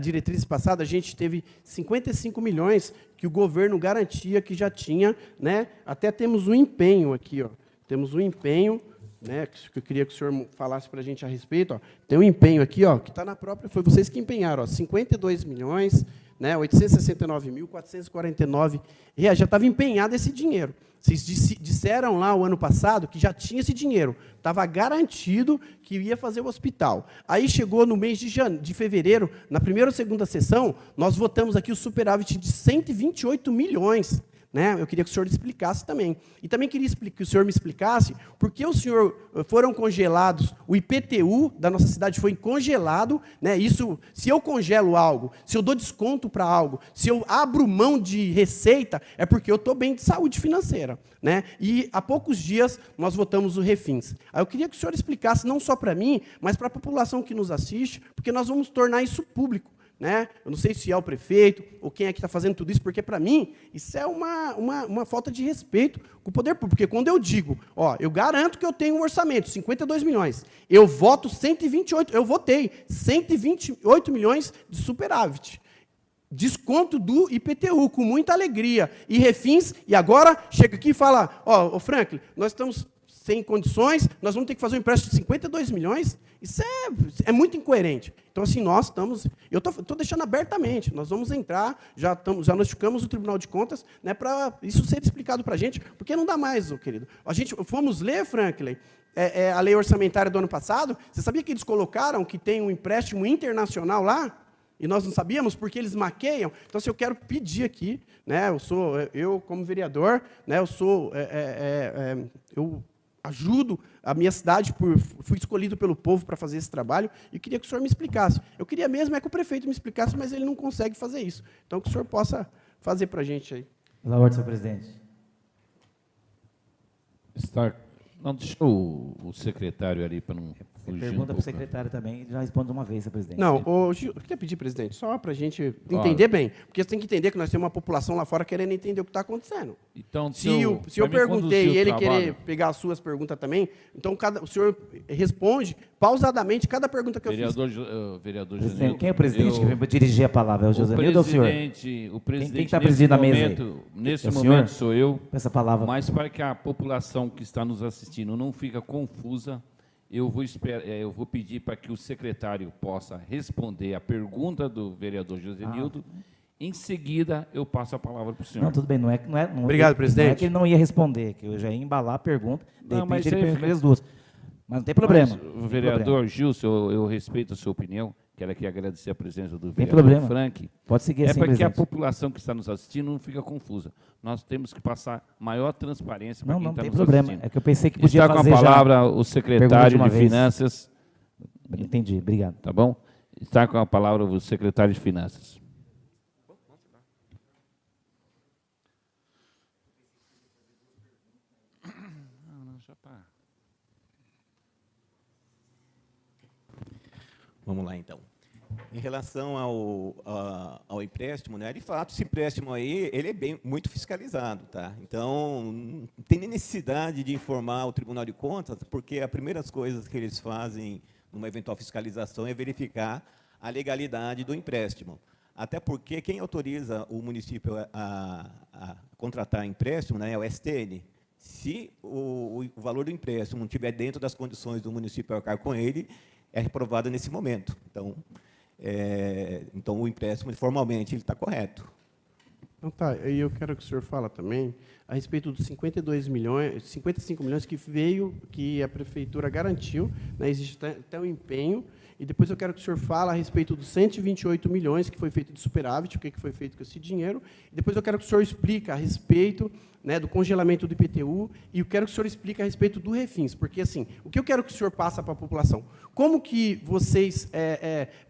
diretriz passada, a gente teve 55 milhões que o governo garantia que já tinha, né? Até temos um empenho aqui, ó. Temos um empenho, né, que eu queria que o senhor falasse para a gente a respeito. Ó. Tem um empenho aqui, ó, que está na própria, foi vocês que empenharam, ó, 52 milhões, né, 869.449 reais, já estava empenhado esse dinheiro. Vocês disseram lá o ano passado que já tinha esse dinheiro, estava garantido que ia fazer o hospital. Aí chegou no mês de fevereiro, na primeira ou segunda sessão, nós votamos aqui o superávit de 128 milhões. Né? Eu queria que o senhor explicasse também. E também queria que o senhor me explicasse por que o senhor foram congelados, o IPTU da nossa cidade foi congelado, né? Isso, se eu congelo algo, se eu dou desconto para algo, se eu abro mão de receita, é porque eu estou bem de saúde financeira. Né? E há poucos dias nós votamos o Refins. Aí eu queria que o senhor explicasse, não só para mim, mas para a população que nos assiste, porque nós vamos tornar isso público. Né? Eu não sei se é o prefeito ou quem é que está fazendo tudo isso, porque, para mim, isso é uma falta de respeito com o poder público. Porque quando eu digo, ó, eu garanto que eu tenho um orçamento, 52 milhões, eu voto 128, eu votei 128 milhões de superávit. Desconto do IPTU, com muita alegria. E Refins, e agora chega aqui e fala, ó, Franklin, nós estamos sem condições, nós vamos ter que fazer um empréstimo de 52 milhões, isso é muito incoerente. Então, assim, nós estamos... Eu estou deixando abertamente, nós vamos entrar, já notificamos o Tribunal de Contas, né, para isso ser explicado para a gente, porque não dá mais, querido. A gente fomos ler, Franklin, a lei orçamentária do ano passado, você sabia que eles colocaram que tem um empréstimo internacional lá? E nós não sabíamos porque eles maqueiam. Então, se eu quero pedir aqui, né, eu como vereador, né, eu ajudo a minha cidade, fui escolhido pelo povo para fazer esse trabalho, e queria que o senhor me explicasse. Eu queria mesmo que o prefeito me explicasse, mas ele não consegue fazer isso. Então, que o senhor possa fazer para a gente aí. Pela ordem, senhor presidente. Não, deixa o secretário ali para não fugir. Pergunta para o secretário também, já responde de uma vez, senhor presidente. Não, Gil, eu queria pedir, presidente, só para a gente entender bem, porque você tem que entender que nós temos uma população lá fora querendo entender o que está acontecendo. Então, se eu perguntei e ele querer pegar as suas perguntas também, então o senhor responde pausadamente cada pergunta que eu fiz. Vereador Presidente, quem é o presidente que vem dirigir a palavra? É o Josenildo ou o senhor? O presidente, quem está presidindo a mesa aí? Nesse momento sou eu. Essa palavra. Mas para que a população que está nos assistindo não fique confusa, eu vou pedir para que o secretário possa responder a pergunta do vereador Josenildo. Em seguida, eu passo a palavra para o senhor. Não, tudo bem. Não Obrigado, presidente. Não é que ele não ia responder, que eu já ia embalar a pergunta, de Não, repente mas ele fez as duas. Mas não tem problema. Mas, vereador Gilson, eu respeito a sua opinião. Quero aqui agradecer a presença do vereador problema. Frank. Pode seguir assim, para que a presidente. população que está nos assistindo não fique confusa. Nós temos que passar maior transparência para quem está nos problema. assistindo. É que eu pensei que podia Está com fazer a palavra já o secretário de vez. Finanças. Entendi, obrigado. Tá bom? Está com a palavra o secretário de Finanças. Vamos lá, então. Em relação ao empréstimo, né, de fato, esse empréstimo aí, ele é muito fiscalizado, tá? Então, não tem nem necessidade de informar o Tribunal de Contas, porque as primeiras coisas que eles fazem numa eventual fiscalização é verificar a legalidade do empréstimo. Até porque quem autoriza o município a contratar empréstimo, né, é o STN. Se o valor do empréstimo não estiver dentro das condições do município arcar com ele, é reprovado nesse momento. Então o empréstimo, formalmente, ele está correto. Então, tá, e eu quero que o senhor fale também a respeito dos 55 milhões que a prefeitura garantiu, né, existe até um empenho, e depois eu quero que o senhor fale a respeito dos 128 milhões que foi feito de superávit, o que foi feito com esse dinheiro, e depois eu quero que o senhor explique a respeito, né, do congelamento do IPTU, e eu quero que o senhor explique a respeito do Refins, porque, assim, o que eu quero que o senhor passe para a população? Como que vocês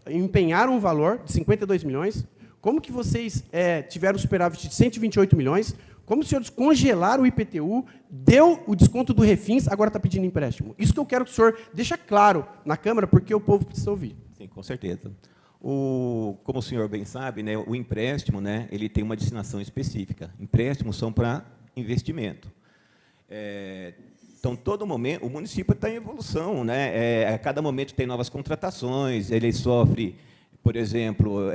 empenharam um valor de 52 milhões, como que vocês tiveram superávit de 128 milhões, como os senhores congelaram o IPTU, deu o desconto do Refins, agora está pedindo empréstimo. Isso que eu quero que o senhor deixe claro na Câmara, porque o povo precisa ouvir. Sim, com certeza. Como o senhor bem sabe, né, o empréstimo, né, ele tem uma destinação específica. Empréstimos são para investimento. Então, todo momento, o município está em evolução, né? A cada momento tem novas contratações, ele sofre, por exemplo,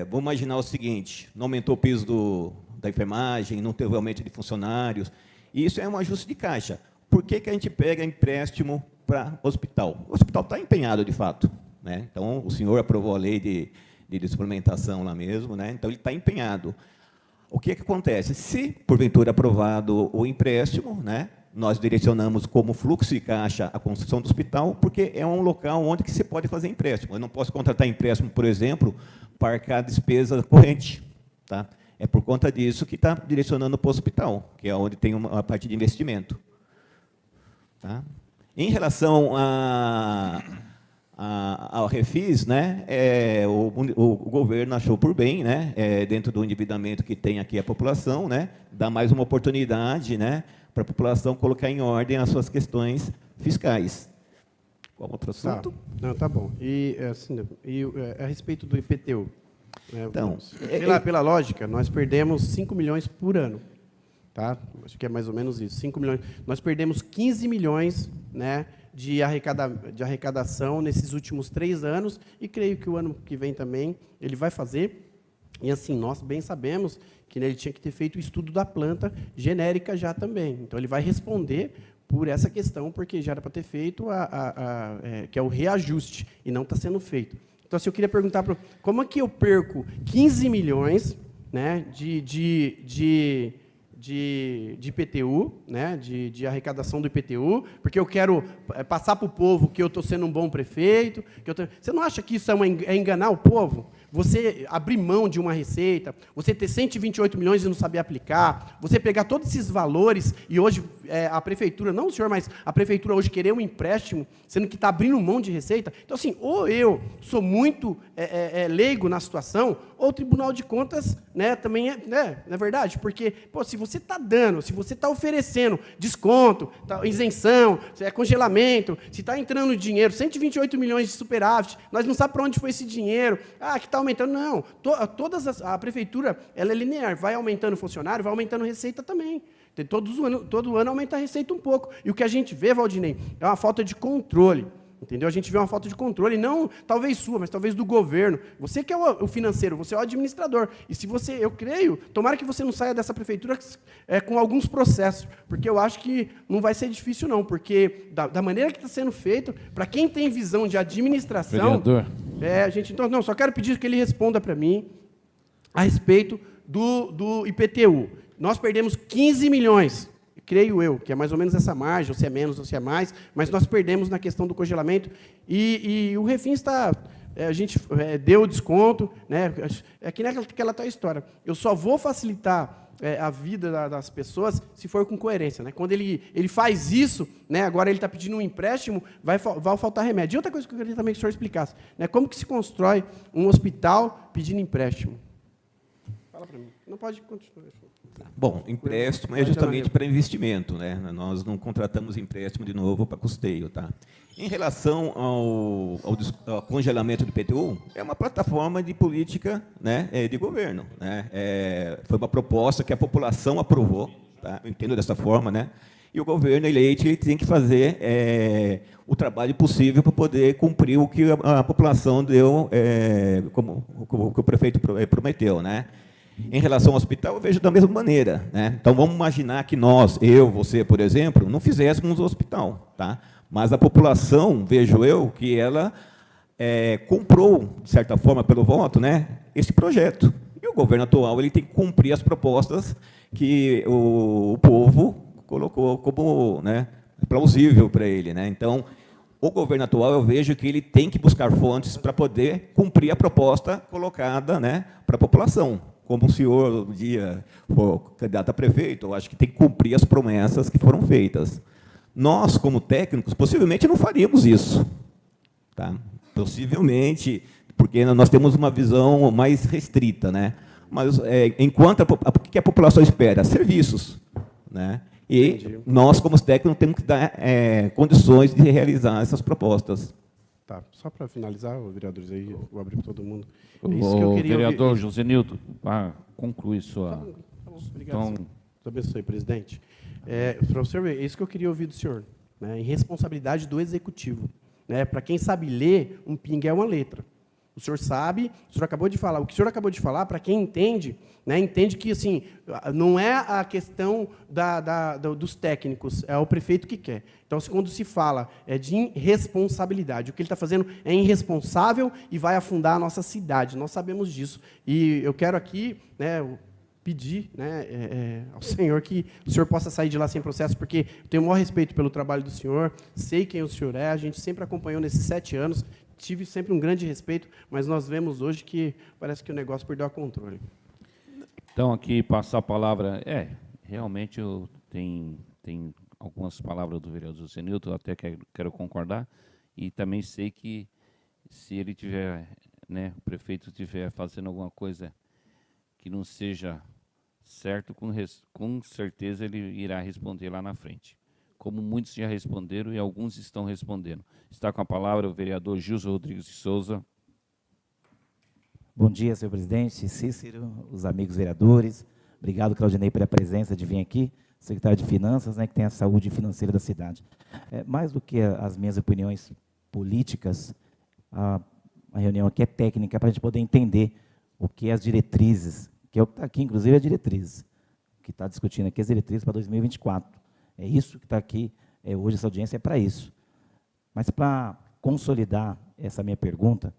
vamos imaginar o seguinte, não aumentou o piso da enfermagem, não teve aumento de funcionários, e isso é um ajuste de caixa. Por que a gente pega empréstimo para o hospital? O hospital está empenhado, de fato, né? Então, o senhor aprovou a lei de suplementação lá mesmo, né? Então, ele está empenhado. O que acontece? Se, porventura, aprovado o empréstimo, né, nós direcionamos como fluxo de caixa a construção do hospital, porque é um local onde que se pode fazer empréstimo. Eu não posso contratar empréstimo, por exemplo, para arcar despesa corrente. Tá? É por conta disso que está direcionando para o hospital, que é onde tem uma parte de investimento. Tá? Em relação ao Refis, né, o governo achou por bem, né, dentro do endividamento que tem aqui a população, né, dar mais uma oportunidade, né, para a população colocar em ordem as suas questões fiscais. Qual outro assunto? Tá. Não, tá bom. E, a respeito do IPTU? Então, pela lógica, nós perdemos 5 milhões por ano. Tá? Acho que é mais ou menos isso, 5 milhões. Nós perdemos 15 milhões, né, de arrecadação nesses últimos 3 anos, e creio que o ano que vem também ele vai fazer. E, assim, nós bem sabemos que ele tinha que ter feito o estudo da planta genérica já também. Então, ele vai responder por essa questão, porque já era para ter feito que é o reajuste, e não está sendo feito. Então, assim, eu queria perguntar, como é que eu perco 15 milhões, né, de IPTU, né, de arrecadação do IPTU, porque eu quero passar para o povo que eu estou sendo um bom prefeito. Você não acha que isso é enganar o povo? Você abrir mão de uma receita, você ter 128 milhões e não saber aplicar, você pegar todos esses valores e hoje a prefeitura, não o senhor, mas a prefeitura hoje querer um empréstimo, sendo que está abrindo mão de receita. Então, assim, ou eu sou muito leigo na situação, ou o Tribunal de Contas, né, também não é verdade? Porque, pô, se você está dando, se você está oferecendo desconto, isenção, congelamento, se está entrando dinheiro, 128 milhões de superávit, nós não sabemos para onde foi esse dinheiro, que está aumentando. Não, a prefeitura ela é linear, vai aumentando funcionário, vai aumentando receita também. Todo ano aumenta a receita um pouco. E o que a gente vê, Valdinei, é uma falta de controle. Entendeu? A gente vê uma falta de controle, não talvez sua, mas talvez do governo. Você que é o financeiro, você é o administrador. E se você, eu creio, tomara que você não saia dessa prefeitura com alguns processos, porque eu acho que não vai ser difícil, não, porque da maneira que está sendo feito, para quem tem visão de administração... Vereador. Então, não, só quero pedir que ele responda para mim a respeito do IPTU. Nós perdemos 15 milhões, creio eu, que é mais ou menos essa margem, ou se é menos, ou se é mais, mas nós perdemos na questão do congelamento, e o Refins está... a gente deu desconto, né? É que naquela tal história. Eu só vou facilitar a vida das pessoas se for com coerência, né? Quando ele faz isso, né? Agora ele está pedindo um empréstimo, vai faltar remédio. E outra coisa que eu queria também que o senhor explicasse, né? Como que se constrói um hospital pedindo empréstimo? Fala para mim. Não pode continuar. Bom, empréstimo é justamente para investimento, né? Nós não contratamos empréstimo de novo para custeio, tá? Em relação ao congelamento do IPTU, é uma plataforma de política, né, de governo, né? Foi uma proposta que a população aprovou, tá? Eu entendo dessa forma, né? E o governo eleito ele tem que fazer o trabalho possível para poder cumprir o que a população deu, como o prefeito prometeu, né? Em relação ao hospital, eu vejo da mesma maneira, né? Então, vamos imaginar que nós, você, por exemplo, não fizéssemos o hospital, tá? Mas a população, vejo eu, que ela comprou, de certa forma, pelo voto, né, esse projeto. E o governo atual ele tem que cumprir as propostas que o povo colocou como, né, plausível para ele, né? Então, o governo atual, eu vejo que ele tem que buscar fontes para poder cumprir a proposta colocada, né, para a população. Como o senhor, um dia, for candidato a prefeito, eu acho que tem que cumprir as promessas que foram feitas. Nós, como técnicos, possivelmente não faríamos isso. Tá? Possivelmente, porque nós temos uma visão mais restrita, né? Mas, enquanto o que a população espera? Serviços. Né? E Entendi. Nós, como técnicos, temos que dar condições de realizar essas propostas. Tá, só para finalizar, vereadores, aí eu vou abrir para todo mundo. É isso que eu O queria vereador ouvir. José Nilton, para concluir sua... Tá bom, obrigado. Então, Deus abençoe, presidente. Para o senhor ver, é isso que eu queria ouvir do senhor, né? Irresponsabilidade do executivo. Né? Para quem sabe ler, um ping é uma letra. O senhor sabe, o senhor acabou de falar. O que o senhor acabou de falar, para quem entende, né, entende que assim, não é a questão dos técnicos, é o prefeito que quer. Então, quando se fala de irresponsabilidade, o que ele está fazendo é irresponsável e vai afundar a nossa cidade. Nós sabemos disso. E eu quero aqui, né, pedir, né, ao senhor que o senhor possa sair de lá sem processo, porque eu tenho o maior respeito pelo trabalho do senhor, sei quem o senhor é, a gente sempre acompanhou nesses 7 anos, tive sempre um grande respeito, mas nós vemos hoje que parece que o negócio perdeu o controle. Então, aqui, passar a palavra... realmente, tem algumas palavras do vereador Zenilton, eu até quero concordar, e também sei que, se ele tiver, né, o prefeito estiver fazendo alguma coisa que não seja certo, com certeza ele irá responder lá na frente. Como muitos já responderam e alguns estão respondendo. Está com a palavra o vereador Gilson Rodrigues de Souza. Bom dia, senhor presidente, Cícero, os amigos vereadores. Obrigado, Claudinei, pela presença de vir aqui. Secretário de Finanças, né, que tem a saúde financeira da cidade. Mais do que as minhas opiniões políticas, a reunião aqui é técnica para a gente poder entender o que é as diretrizes, que é o que está aqui, inclusive, a diretriz. O que está discutindo aqui é as diretrizes para 2024. É isso que está aqui, hoje essa audiência é para isso. Mas para consolidar essa minha pergunta,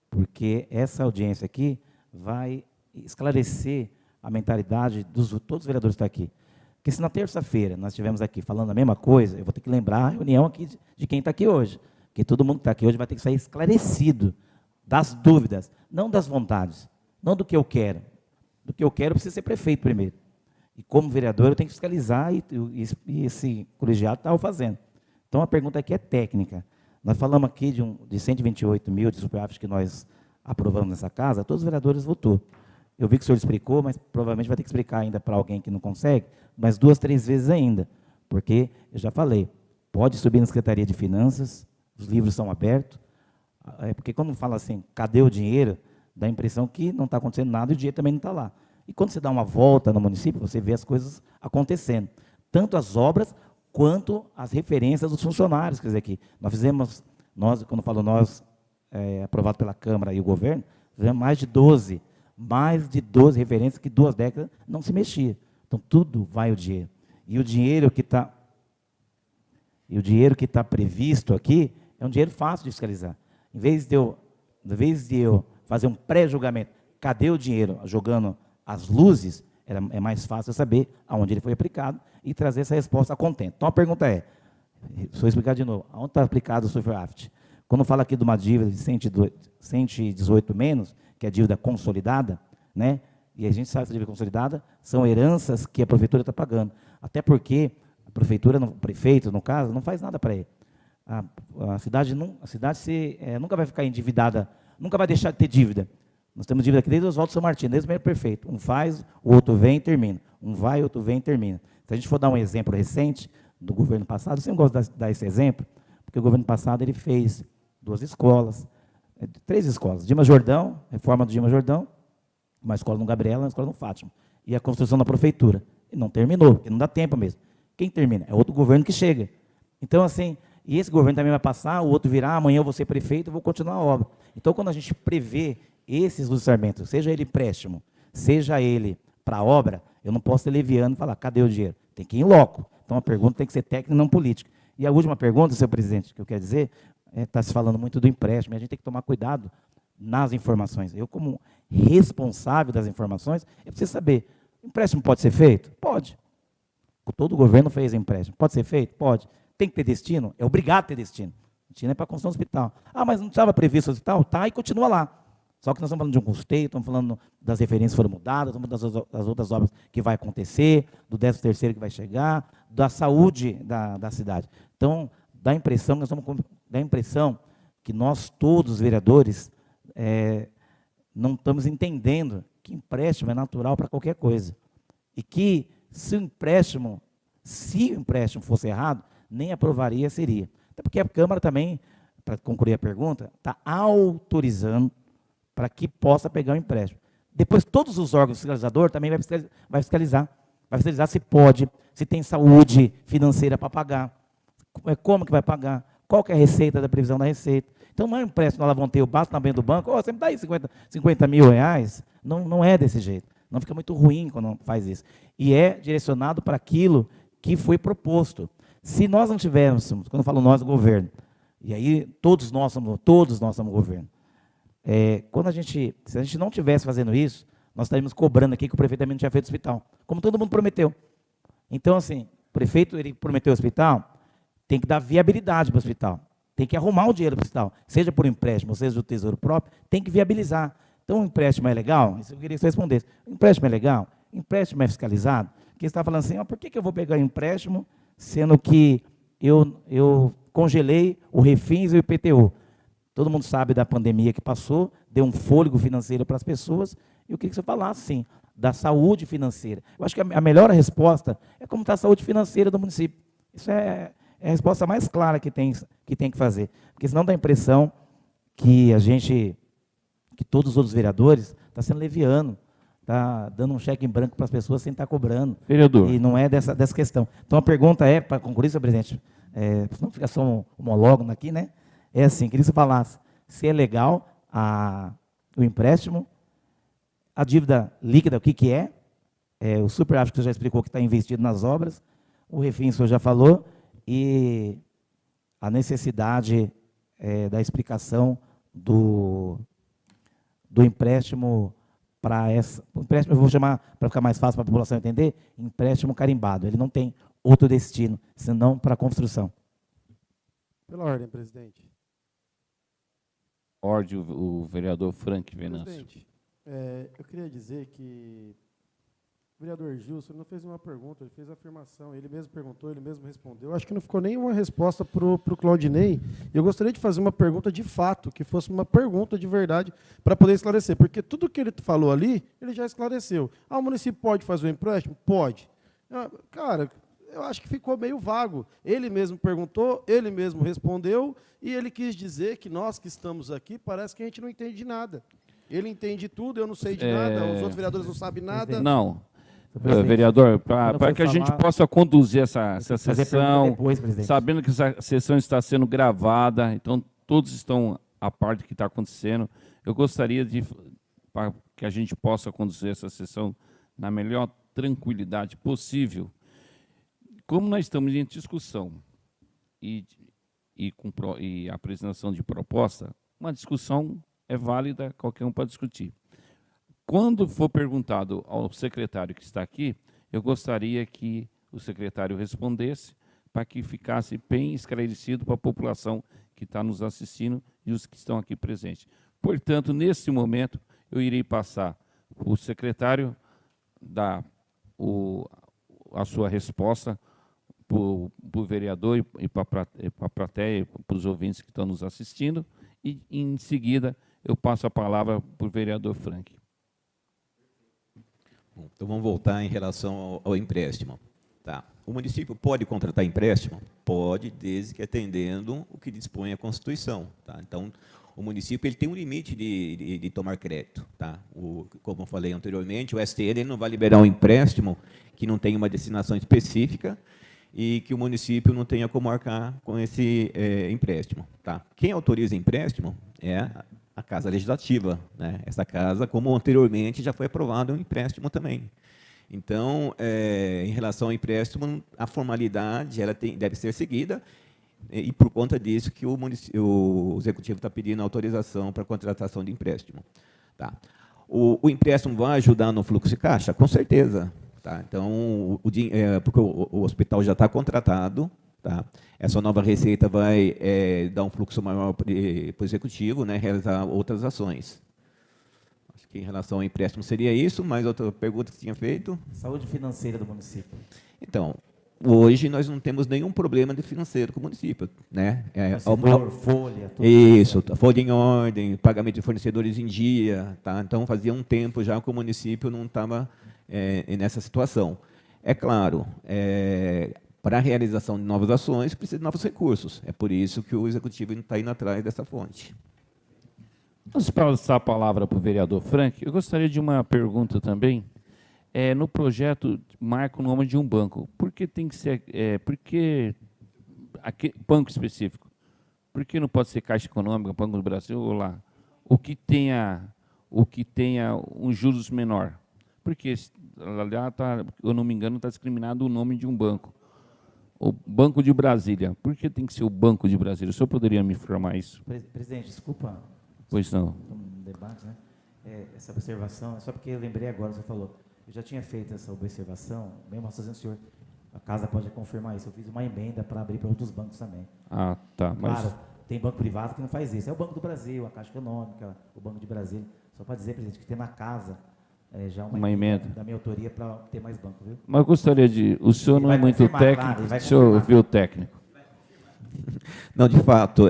porque essa audiência aqui vai esclarecer a mentalidade de todos os vereadores que estão aqui. Porque se na terça-feira nós estivermos aqui falando a mesma coisa, eu vou ter que lembrar a reunião aqui de quem está aqui hoje. Porque todo mundo que está aqui hoje vai ter que sair esclarecido das dúvidas, não das vontades, não do que eu quero. Do que eu quero, eu preciso ser prefeito primeiro. E como vereador, eu tenho que fiscalizar, e esse colegiado está o fazendo. Então, a pergunta aqui é técnica. Nós falamos aqui de 128 mil de superávit que nós aprovamos nessa casa, todos os vereadores votou. Eu vi que o senhor explicou, mas provavelmente vai ter que explicar ainda para alguém que não consegue, mas 2, 3 vezes ainda, porque eu já falei, pode subir na Secretaria de Finanças, os livros são abertos, porque quando fala assim, cadê o dinheiro, dá a impressão que não está acontecendo nada e o dinheiro também não está lá. E quando você dá uma volta no município, você vê as coisas acontecendo, tanto as obras quanto as referências dos funcionários. Quer dizer, aqui, quando falo nós, aprovado pela Câmara e o governo, fizemos mais de 12 referências que 2 décadas não se mexia. Então, tudo vai o dinheiro. E o dinheiro que está previsto aqui é um dinheiro fácil de fiscalizar. Em vez de eu fazer um pré-julgamento, cadê o dinheiro, jogando as luzes, é mais fácil eu saber aonde ele foi aplicado e trazer essa resposta a contento. Então, a pergunta é, vou explicar de novo, aonde está aplicado o superávit? Quando fala aqui de uma dívida de 118 menos, que é a dívida consolidada, né? E a gente sabe que essa dívida consolidada são heranças que a prefeitura está pagando. Até porque a prefeitura, o prefeito, no caso, não faz nada para ele. A cidade nunca vai ficar endividada, nunca vai deixar de ter dívida. Nós temos dívida aqui desde Oswaldo São Martino, desde o primeiro prefeito. Um faz, o outro vem e termina. Um vai, o outro vem e termina. Se a gente for dar um exemplo recente do governo passado, eu sempre gosto de dar esse exemplo, porque o governo passado ele fez 2 escolas, 3 escolas. Dimas Jordão, reforma do Dimas Jordão, uma escola no Gabriela, uma escola no Fátima. E a construção da prefeitura. E não terminou, porque não dá tempo mesmo. Quem termina? É outro governo que chega. Então, assim, e esse governo também vai passar, o outro virá, amanhã eu vou ser prefeito, eu vou continuar a obra. Então, quando a gente prevê esses orçamentos, seja ele empréstimo, seja ele para a obra, eu não posso ser leviano e falar, cadê o dinheiro? Tem que ir em loco. Então, a pergunta tem que ser técnica e não política. E a última pergunta, senhor presidente, que eu quero dizer, está se falando muito do empréstimo, a gente tem que tomar cuidado nas informações. Eu, como responsável das informações, eu preciso saber, empréstimo pode ser feito? Pode. Todo governo fez empréstimo. Pode ser feito? Pode. Tem que ter destino? É obrigado a ter destino. Destino é para a construção do hospital. Ah, mas não estava previsto o hospital? Tá, e continua lá. Só que nós estamos falando de um custeio, estamos falando das referências que foram mudadas, estamos falando das outras obras que vai acontecer, do 13º que vai chegar, da saúde da cidade. Então, dá a impressão que nós todos, os vereadores, não estamos entendendo que empréstimo é natural para qualquer coisa. E que se o empréstimo fosse errado, nem aprovaria seria. Até porque a Câmara também, para concluir a pergunta, está autorizando para que possa pegar o empréstimo. Depois, todos os órgãos fiscalizadores também vai fiscalizar. vai fiscalizar se pode, se tem saúde financeira para pagar, como que vai pagar, qual que é a receita da previsão da receita. Então, não é um empréstimo, nós vamos ter o basto na frente do banco, você me dá aí 50 mil reais, não é desse jeito. Não fica muito ruim quando faz isso. E é direcionado para aquilo que foi proposto. Se nós não tivéssemos, quando eu falo nós, o governo, e aí todos nós somos governo, se a gente não estivesse fazendo isso, nós estaríamos cobrando aqui que o prefeito também não tinha feito hospital, como todo mundo prometeu. Então, assim, o prefeito, ele prometeu o hospital, tem que dar viabilidade para o hospital, tem que arrumar o dinheiro para o hospital, seja por empréstimo, seja do Tesouro Próprio, tem que viabilizar. Então, o empréstimo é legal? Isso eu queria que você respondesse. O empréstimo é legal? O empréstimo é fiscalizado? Porque você está falando assim, por que eu vou pegar empréstimo, sendo que eu congelei o Refins e o IPTU? Todo mundo sabe da pandemia que passou, deu um fôlego financeiro para as pessoas, e eu queria que você falasse, sim, da saúde financeira. Eu acho que a melhor resposta é como está a saúde financeira do município. Isso é a resposta mais clara que tem que fazer. Porque senão dá a impressão que todos os outros vereadores estão sendo leviano, está dando um cheque em branco para as pessoas sem estar cobrando. Vereador. E não é dessa questão. Então, a pergunta é, para concluir, senhor presidente, não fica só um monólogo aqui, né? É assim, queria que você falasse se é legal o empréstimo, a dívida líquida, o que é, o superávit que você já explicou que está investido nas obras, o refins o senhor já falou, e a necessidade da explicação do empréstimo o empréstimo, eu vou chamar, para ficar mais fácil para a população entender, empréstimo carimbado. Ele não tem outro destino, senão para a construção. Pela ordem, presidente. Ordem, o vereador Frank Venâncio. Presidente, eu queria dizer que o vereador Gilson não fez uma pergunta, ele fez a afirmação, ele mesmo perguntou, ele mesmo respondeu. Acho que não ficou nenhuma resposta para o Claudinei. Eu gostaria de fazer uma pergunta de fato, que fosse uma pergunta de verdade, para poder esclarecer, porque tudo que ele falou ali, ele já esclareceu. O município pode fazer um empréstimo? Pode. Cara, eu acho que ficou meio vago. Ele mesmo perguntou, ele mesmo respondeu, e ele quis dizer que nós que estamos aqui, parece que a gente não entende de nada. Ele entende tudo, eu não sei de nada, os outros vereadores não sabem nada. Não. Vereador, para que a gente possa conduzir essa sessão, depois, sabendo que essa sessão está sendo gravada, então todos estão a parte do que está acontecendo, eu gostaria para que a gente possa conduzir essa sessão na melhor tranquilidade possível. Como nós estamos em discussão e apresentação de proposta, uma discussão é válida, qualquer um pode discutir. Quando for perguntado ao secretário que está aqui, eu gostaria que o secretário respondesse para que ficasse bem esclarecido para a população que está nos assistindo e os que estão aqui presentes. Portanto, nesse momento, eu irei passar para o secretário dar a sua resposta para o vereador e para a plateia, para os ouvintes que estão nos assistindo, e, em seguida, eu passo a palavra para o vereador Frank. Bom, então, vamos voltar em relação ao empréstimo. Tá. O município pode contratar empréstimo? Pode, desde que atendendo o que dispõe a Constituição. Tá? Então, o município ele tem um limite de tomar crédito. Tá? Como eu falei anteriormente, o STN ele não vai liberar um empréstimo que não tenha uma destinação específica e que o município não tenha como arcar com esse empréstimo. Tá? Quem autoriza empréstimo é a Casa Legislativa, né? Essa casa, como anteriormente já foi aprovado um empréstimo também. Então, em relação ao empréstimo, a formalidade deve ser seguida, e por conta disso que o Executivo está pedindo autorização para a contratação de empréstimo. Tá. O empréstimo vai ajudar no fluxo de caixa? Com certeza. Tá. Então, porque o hospital já está contratado, tá? Essa nova receita vai dar um fluxo maior para o Executivo, né, realizar outras ações. Acho que em relação ao empréstimo seria isso, mais outra pergunta que você tinha feito? Saúde financeira do município. Então, hoje nós não temos nenhum problema de financeiro com o município. Né? Folha. Tudo isso, folha em ordem, pagamento de fornecedores em dia. Tá? Então, fazia um tempo já que o município não estava nessa situação. É claro, para a realização de novas ações, precisa de novos recursos. É por isso que o Executivo está indo atrás dessa fonte. Antes de passar a palavra para o vereador Frank, eu gostaria de uma pergunta também. no projeto marca o nome de um banco. Por que tem que ser... por que banco específico? Por que não pode ser Caixa Econômica, Banco do Brasil ou lá? O que tenha um juros menor? Porque, lá tá, eu não me engano, está discriminado o nome de um banco. O Banco de Brasília. Por que tem que ser o Banco de Brasília? O senhor poderia me informar isso? Presidente, desculpa. Pois não. Um debate, né? Essa observação, é só porque eu lembrei agora, você falou. Eu já tinha feito essa observação, mesmo fazendo o senhor. A casa pode confirmar isso. Eu fiz uma emenda para abrir para outros bancos também. Ah, tá. Mas... Claro, tem banco privado que não faz isso. É o Banco do Brasil, a Caixa Econômica, o Banco de Brasília. Só para dizer, presidente, que tem na casa já uma emenda da minha autoria para ter mais banco, viu? Mas eu gostaria de... O senhor não é muito técnico, o senhor viu técnico. Não, de fato,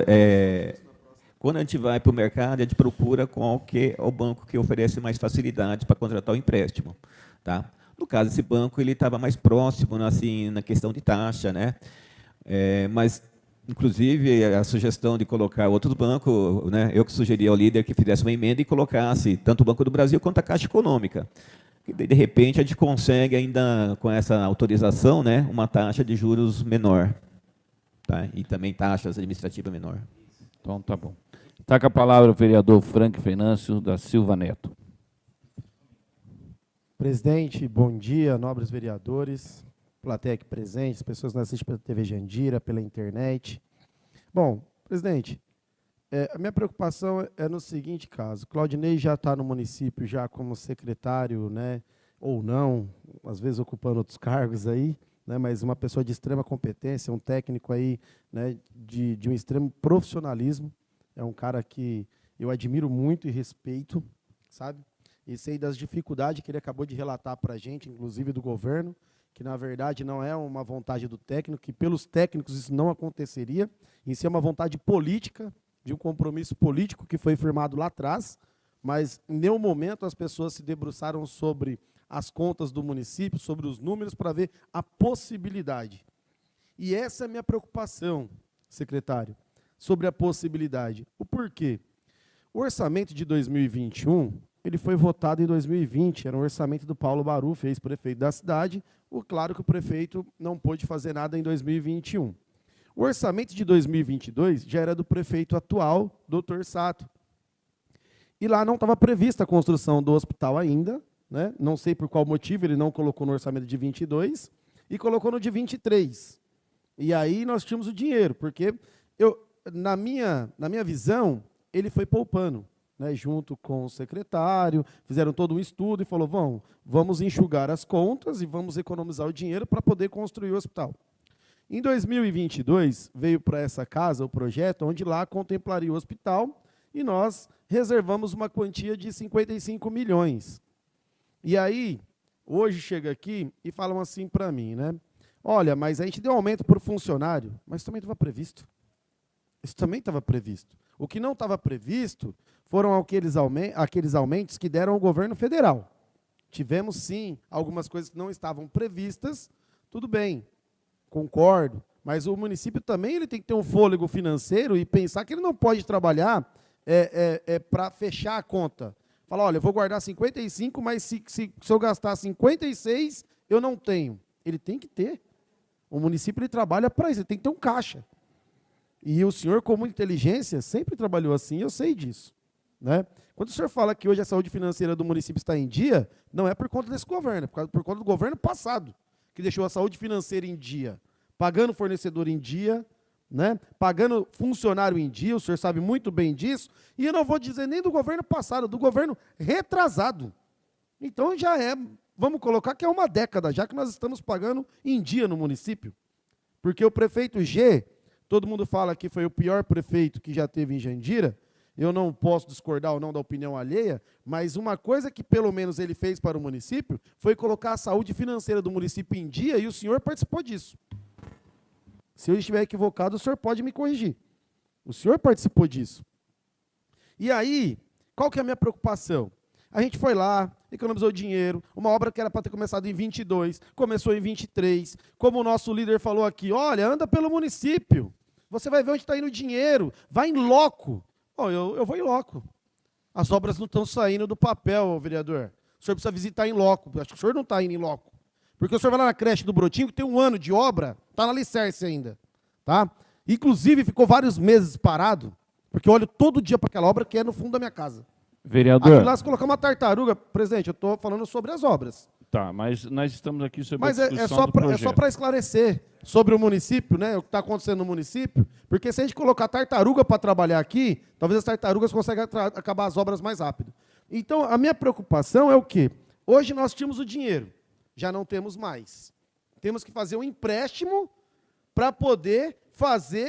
quando a gente vai para o mercado, a gente procura qual que é o banco que oferece mais facilidade para contratar o empréstimo. Tá? No caso, esse banco ele estava mais próximo assim, na questão de taxa, né? Mas, inclusive, a sugestão de colocar outro banco, né? Eu que sugeri ao líder que fizesse uma emenda e colocasse tanto o Banco do Brasil quanto a Caixa Econômica. E, de repente, a gente consegue ainda, com essa autorização, né, uma taxa de juros menor. Tá? E também taxas administrativas menor. Então, tá bom. Está com a palavra o vereador Frank Venâncio da Silva Neto. Presidente, bom dia, nobres vereadores, plateia aqui presente, pessoas que nos assistem pela TV Jandira, pela internet. Bom, presidente, a minha preocupação é no seguinte caso. Claudinei já está no município já como secretário, né, ou não, às vezes ocupando outros cargos aí, né, mas uma pessoa de extrema competência, um técnico aí, né, de um extremo profissionalismo. É um cara que eu admiro muito e respeito, sabe? E sei das dificuldades que ele acabou de relatar para a gente, inclusive do governo, que, na verdade, não é uma vontade do técnico, que pelos técnicos isso não aconteceria, em si é uma vontade política, de um compromisso político que foi firmado lá atrás, mas, em nenhum momento, as pessoas se debruçaram sobre as contas do município, sobre os números, para ver a possibilidade. E essa é a minha preocupação, secretário, sobre a possibilidade. O porquê? O orçamento de 2021... ele foi votado em 2020, era um orçamento do Paulo Baruf, ex-prefeito da cidade. Claro que o prefeito não pôde fazer nada em 2021. O orçamento de 2022 já era do prefeito atual, Dr. Sato. E lá não estava prevista a construção do hospital ainda, né? Não sei por qual motivo ele não colocou no orçamento de 22 e colocou no de 23. E aí nós tínhamos o dinheiro, porque na minha visão, ele foi poupando. Né, junto com o secretário, fizeram todo um estudo e falou, vamos enxugar as contas e vamos economizar o dinheiro para poder construir o hospital. Em 2022, veio para essa casa o projeto onde lá contemplaria o hospital e nós reservamos uma quantia de 55 milhões. E aí, hoje chega aqui e falam assim para mim, né? Olha, mas a gente deu aumento para o funcionário, mas também estava previsto. Isso também estava previsto. O que não estava previsto foram aqueles aumentos que deram ao governo federal. Tivemos, sim, algumas coisas que não estavam previstas, tudo bem, concordo, mas o município também ele tem que ter um fôlego financeiro e pensar que ele não pode trabalhar para fechar a conta. Falar, olha, eu vou guardar 55, mas se eu gastar 56, eu não tenho. Ele tem que ter. O município ele trabalha para isso, ele tem que ter um caixa. E o senhor, com muita inteligência, sempre trabalhou assim, eu sei disso. Né? Quando o senhor fala que hoje a saúde financeira do município está em dia, não é por conta desse governo, é por conta do governo passado, que deixou a saúde financeira em dia, pagando fornecedor em dia, né? Pagando funcionário em dia, o senhor sabe muito bem disso, e eu não vou dizer nem do governo passado, do governo retrasado. Então já vamos colocar que é uma década, já que nós estamos pagando em dia no município. Porque o prefeito G, todo mundo fala que foi o pior prefeito que já teve em Jandira. Eu não posso discordar ou não da opinião alheia, mas uma coisa que pelo menos ele fez para o município foi colocar a saúde financeira do município em dia e o senhor participou disso. Se eu estiver equivocado, o senhor pode me corrigir. O senhor participou disso. E aí, qual que é a minha preocupação? A gente foi lá, economizou dinheiro, uma obra que era para ter começado em 22, começou em 23. Como o nosso líder falou aqui, olha, anda pelo município, você vai ver onde está indo o dinheiro, vai em loco. Eu vou em loco. As obras não estão saindo do papel, vereador. o senhor precisa visitar em loco. Acho que o senhor não está indo em loco. Porque o senhor vai lá na creche do Brotinho, que tem 1 ano de obra, está na alicerce ainda. Tá? Inclusive, ficou vários meses parado, porque eu olho todo dia para aquela obra que é no fundo da minha casa. Vereador. Aqui lá, se colocar uma tartaruga, presidente, eu estou falando sobre as obras. Tá, mas nós estamos aqui sobre Mas a é discussão do projeto. só para esclarecer sobre o município, né, o que está acontecendo no município, porque se a gente colocar tartaruga para trabalhar aqui, talvez as tartarugas consigam acabar as obras mais rápido. Então, a minha preocupação é o quê? Hoje nós tínhamos o dinheiro, já não temos mais. Temos que fazer um empréstimo para poder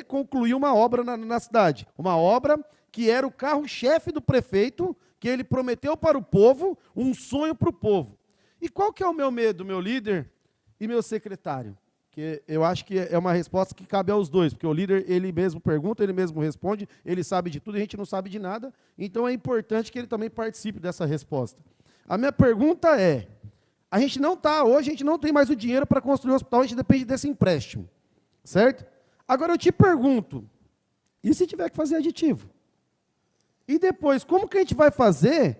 concluir uma obra na cidade. Uma obra que era o carro-chefe do prefeito, que ele prometeu para o povo, um sonho para o povo. E qual que é o meu medo, meu líder e meu secretário? Que eu acho que é uma resposta que cabe aos dois, porque o líder, ele mesmo pergunta, ele mesmo responde, ele sabe de tudo, a gente não sabe de nada, então é importante que ele também participe dessa resposta. A minha pergunta é, hoje a gente não tem mais o dinheiro para construir o hospital, a gente depende desse empréstimo, certo? Agora eu te pergunto, e se tiver que fazer aditivo? E depois, como que a gente vai fazer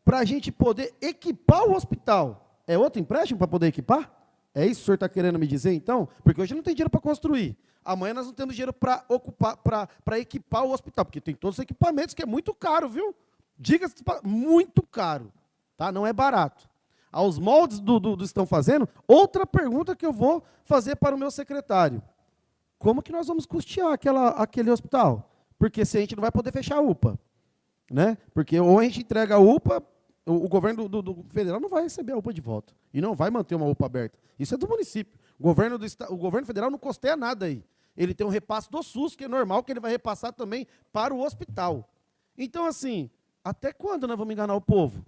para a gente poder equipar o hospital? É outro empréstimo para poder equipar? É isso que o senhor está querendo me dizer, então? Porque hoje não tem dinheiro para construir. Amanhã nós não temos dinheiro para equipar o hospital, porque tem todos os equipamentos, que é muito caro, viu? Diga-se, muito caro. Tá? Não é barato. Aos moldes do estão fazendo, outra pergunta que eu vou fazer para o meu secretário. Como que nós vamos custear aquele hospital? Porque se a gente não vai poder fechar a UPA. Né? Porque ou a gente entrega a UPA, o governo do federal não vai receber a UPA de volta. E não vai manter uma UPA aberta. Isso é do município. O governo federal não custeia nada aí. Ele tem um repasse do SUS, que é normal, que ele vai repassar também para o hospital. Então, assim, até quando nós vamos enganar o povo?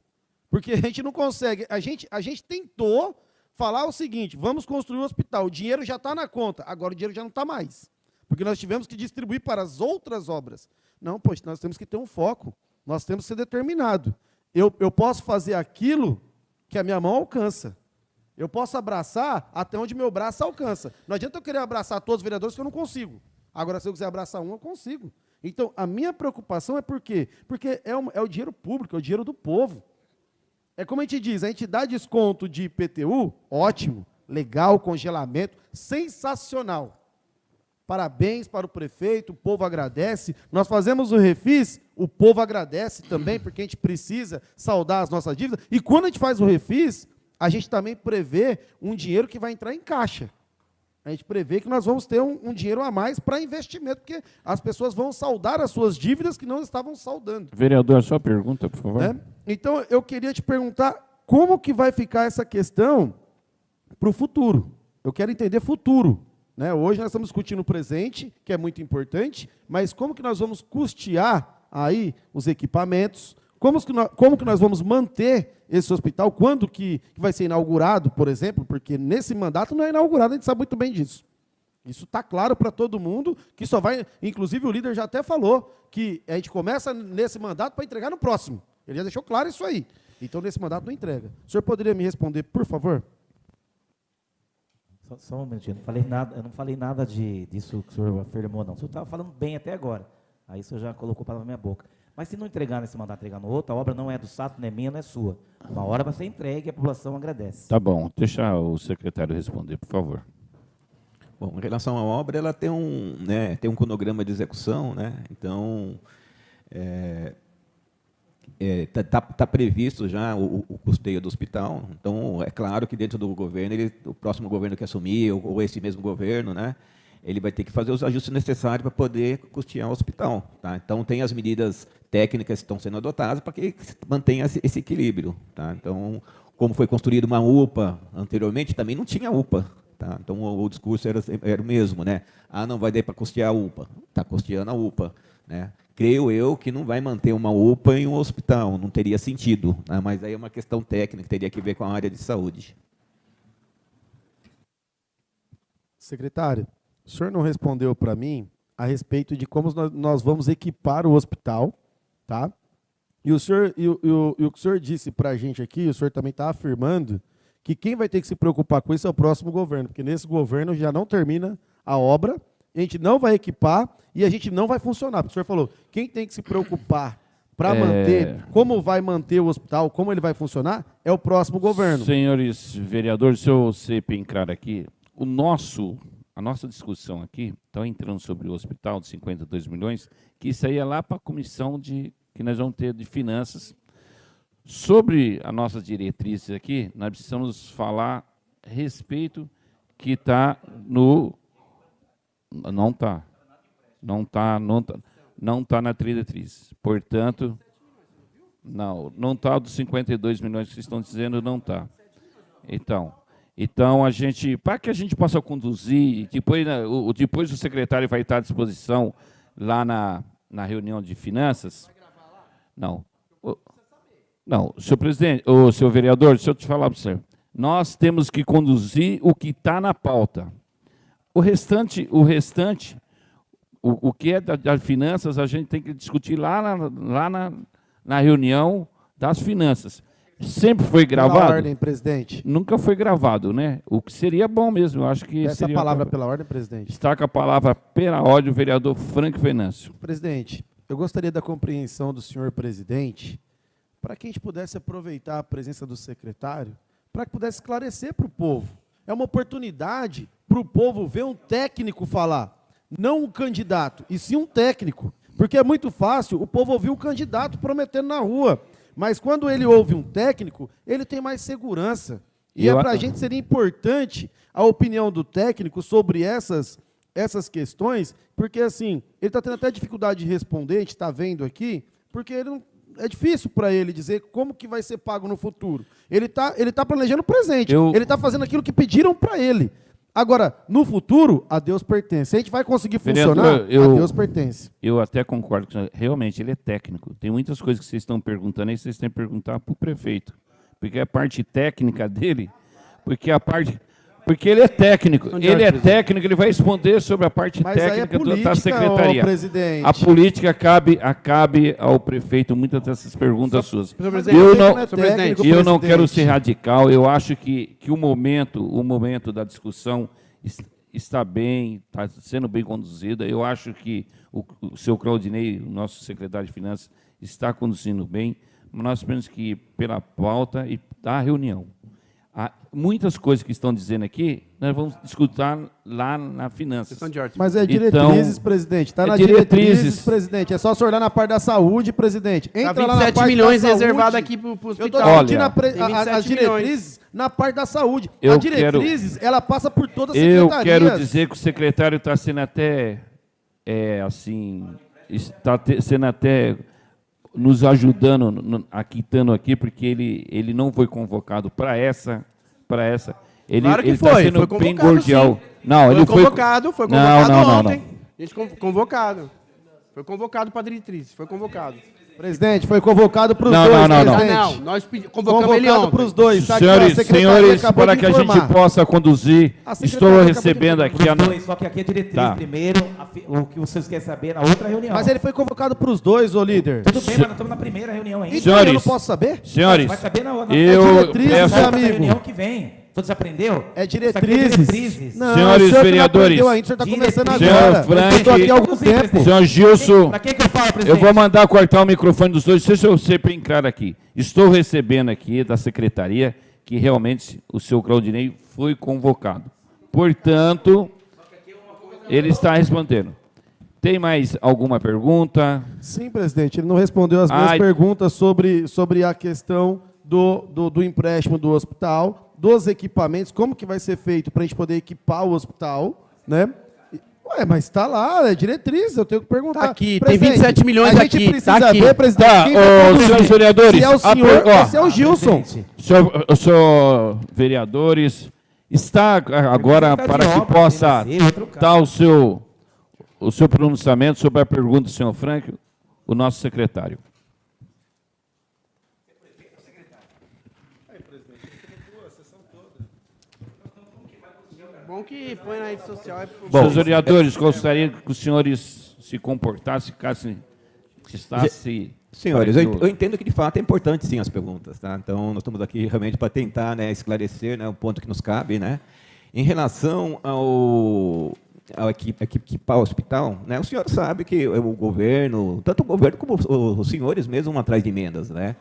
Porque a gente não consegue. A gente tentou falar o seguinte, vamos construir um hospital, o dinheiro já está na conta, agora o dinheiro já não está mais. Porque nós tivemos que distribuir para as outras obras. Não, poxa, nós temos que ter um foco, nós temos que ser determinado. Eu posso fazer aquilo que a minha mão alcança. Eu posso abraçar até onde meu braço alcança. Não adianta eu querer abraçar todos os vereadores que eu não consigo. Agora, se eu quiser abraçar um, eu consigo. Então, a minha preocupação é por quê? Porque é o dinheiro público, é o dinheiro do povo. É como a gente diz, a gente dá desconto de IPTU, ótimo, legal, congelamento, sensacional. Parabéns para o prefeito, o povo agradece. Nós fazemos o refis, o povo agradece também, porque a gente precisa saldar as nossas dívidas. E quando a gente faz o refis, a gente também prevê um dinheiro que vai entrar em caixa. A gente prevê que nós vamos ter um dinheiro a mais para investimento, porque as pessoas vão saldar as suas dívidas que não estavam saldando. Vereador, sua pergunta, por favor. Né? Então, eu queria te perguntar como que vai ficar essa questão para o futuro. Eu quero entender futuro. Né? Hoje nós estamos discutindo o presente, que é muito importante, mas como que nós vamos custear aí os equipamentos, como que nós vamos manter esse hospital, quando que vai ser inaugurado, por exemplo, porque nesse mandato não é inaugurado, a gente sabe muito bem disso. Isso está claro para todo mundo, que só vai, inclusive o líder já até falou, que a gente começa nesse mandato para entregar no próximo. Ele já deixou claro isso aí. Então, nesse mandato não entrega. O senhor poderia me responder, por favor? Só um minutinho, eu não falei nada disso que o senhor afirmou, não. O senhor estava falando bem até agora. Aí o senhor já colocou para na minha boca. Mas se não entregar nesse mandato, entregar no outro, a obra não é do Sato, não é minha, não é sua. Uma hora vai ser entregue e a população agradece. Tá bom, deixa o secretário responder, por favor. Bom, em relação à obra, ela tem tem um cronograma de execução, né? Então, tá previsto já o custeio do hospital. Então, é claro que dentro do governo, o próximo governo que assumir, ou esse mesmo governo, né? Ele vai ter que fazer os ajustes necessários para poder custear o hospital. Tá? Então, tem as medidas técnicas que estão sendo adotadas para que mantenha esse equilíbrio. Tá? Então, como foi construída uma UPA anteriormente, também não tinha UPA. Tá? Então, o discurso era o mesmo. Né? Não vai dar para custear a UPA. Está custeando a UPA. Né? Creio eu que não vai manter uma UPA em um hospital, não teria sentido. Né? Mas aí é uma questão técnica, que teria que ver com a área de saúde. Secretário, o senhor não respondeu para mim a respeito de como nós vamos equipar o hospital, tá? E o que o senhor disse para a gente aqui, o senhor também está afirmando que quem vai ter que se preocupar com isso é o próximo governo, porque nesse governo já não termina a obra, a gente não vai equipar e a gente não vai funcionar. Porque o senhor falou, quem tem que se preocupar para manter, como vai manter o hospital, como ele vai funcionar, é o próximo governo. Senhores vereadores, se eu sempre entrar aqui, a nossa discussão aqui, está entrando sobre o hospital de 52 milhões, que isso aí é lá para a comissão que nós vamos ter de finanças. Sobre as nossas diretrizes aqui, nós precisamos falar a respeito que está no... Não está. Não está na diretriz. Portanto, não está dos 52 milhões que vocês estão dizendo, não está. Então, para que a gente possa conduzir, depois o secretário vai estar à disposição lá na reunião de finanças. Não, senhor presidente, senhor vereador, deixa eu te falar para você. Nós temos que conduzir o que está na pauta. O restante, o que é das finanças, a gente tem que discutir lá na reunião das finanças. Sempre foi gravado? Pela ordem, presidente. Nunca foi gravado, né? O que seria bom mesmo, eu acho que Essa seria... palavra pela ordem, presidente. Destaca a palavra pela ordem o vereador Frank Venâncio. Presidente, eu gostaria da compreensão do senhor presidente para que a gente pudesse aproveitar a presença do secretário para que pudesse esclarecer para o povo. É uma oportunidade para o povo ver um técnico falar, não um candidato, e sim um técnico. Porque é muito fácil o povo ouvir o candidato prometendo na rua. Mas quando ele ouve um técnico, ele tem mais segurança. E para a gente seria importante a opinião do técnico sobre essas questões, porque assim, ele está tendo até dificuldade de responder, a gente está vendo aqui, porque ele não, é difícil para ele dizer como que vai ser pago no futuro. Ele tá planejando o presente, ele está fazendo aquilo que pediram para ele. Agora, no futuro, a Deus pertence. Se a gente vai conseguir funcionar, a Deus pertence. Eu até concordo que realmente ele é técnico. Tem muitas coisas que vocês estão perguntando aí, vocês têm que perguntar para o prefeito. Porque a parte técnica dele, porque ele é técnico. Ele é técnico, ele vai responder sobre a parte técnica da secretaria. Presidente. A política cabe ao prefeito muitas dessas perguntas suas. Eu não quero ser radical, eu acho que o momento da discussão está bem, está sendo bem conduzida. Eu acho que o senhor Claudinei, o nosso secretário de Finanças, está conduzindo bem. Nós temos que ir pela pauta e da reunião. Há muitas coisas que estão dizendo aqui, nós vamos discutir lá na finanças. Mas é diretrizes, presidente. Está na diretrizes, presidente. É só o senhor olhar na parte da saúde, presidente. Entra lá na parte 27 milhões da saúde. reservado aqui para o hospital. Eu estou discutindo as diretrizes na parte da saúde. A diretrizes, ela passa por todas as secretarias. Eu quero dizer que o secretário está sendo até, nos ajudando, aquitando aqui, porque ele não foi convocado para essa. Ele está sendo bem cordial. Não, ele foi convocado ontem. Gente, convocado. Foi convocado para a diretriz, foi convocado. Presidente, foi convocado para os dois, Não, nós convocamos ele ontem. Para os dois. Senhores, para que a gente possa conduzir, estou recebendo aqui... Só que aqui é diretriz primeiro, o que vocês querem saber na outra reunião. Mas ele foi convocado para os dois, ô líder. Tudo bem, mas nós estamos na primeira reunião ainda. Então eu não posso saber? Senhores, vai saber na reunião que vem. Você desaprendeu? É diretrizes. Não, senhores vereadores, o senhor está começando agora. Senhor Frank, eu estou aqui há algum tempo. Senhor Gilson, Para quem que eu falo, presidente? eu vou mandar cortar o microfone dos dois, deixa eu ser bem claro aqui. Estou recebendo aqui da secretaria que realmente o senhor Claudinei foi convocado. Portanto, ele está respondendo. Tem mais alguma pergunta? Sim, presidente. Ele não respondeu as minhas perguntas sobre a questão do empréstimo do hospital, dos equipamentos, como que vai ser feito para a gente poder equipar o hospital, né? Mas está lá, é diretriz, eu tenho que perguntar. Está aqui, tem 27 milhões aqui. A gente precisa ver, presidente, senhores vereadores, se é o senhor, esse é o Gilson. Senhor vereadores, está agora para que possa dar o seu pronunciamento sobre a pergunta do senhor Frank, o nosso secretário. Bom que põe na rede social. Senhores vereadores, gostaria que os senhores se comportassem, Senhores, eu entendo que de fato é importante sim as perguntas, tá? Então nós estamos aqui realmente para tentar, né, esclarecer, né, o ponto que nos cabe, né? Em relação equipar o hospital, né? O senhor sabe que o governo, tanto o governo como os senhores mesmo vão atrás de emendas, né?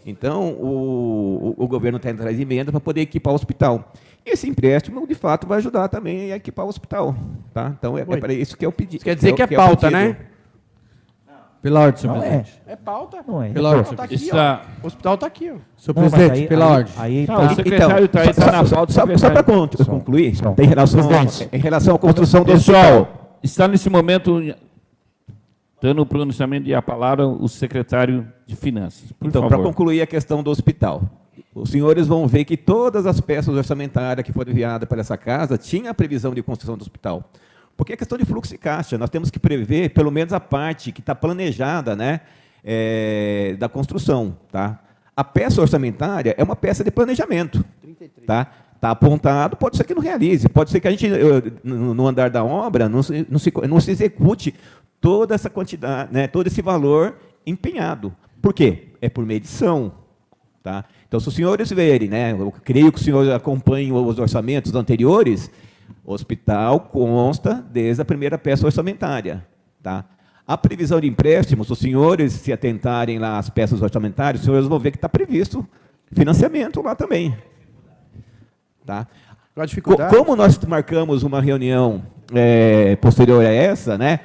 Então, o governo está atrás de emenda para poder equipar o hospital. E esse empréstimo, de fato, vai ajudar também a equipar o hospital. Tá? Então, é para isso que é o pedido. Quer dizer que é pauta, né? Pela ordem, senhor Não presidente. É pauta. Não é. Pela O ordem, hospital tá aqui, Está- ó. O hospital está aqui, ó. senhor Não, mas presidente, pela ordem. Aí, Não, o secretário está aí, está na pauta. Só para concluir, em relação à construção do hospital. Pessoal, está nesse momento dando o pronunciamento e a palavra o secretário de Finanças. Por Então, para favor. concluir a questão do hospital, os senhores vão ver que todas as peças orçamentárias que foram enviadas para essa casa tinham a previsão de construção do hospital. Porque é questão de fluxo de caixa, nós temos que prever pelo menos a parte que está planejada, né, da construção. Tá? A peça orçamentária é uma peça de planejamento. Tá? Está apontado, pode ser que não realize, pode ser que a gente, no andar da obra, não se execute toda essa quantidade, né, todo esse valor empenhado. Por quê? É por medição. Tá? Então, se os senhores verem, né, eu creio que os senhores acompanhem os orçamentos anteriores, o hospital consta desde a primeira peça orçamentária. Tá? A previsão de empréstimos, se os senhores se atentarem lá às peças orçamentárias, os senhores vão ver que está previsto financiamento lá também. Tá? Qual a dificuldade? Como nós marcamos uma reunião posterior a essa, né,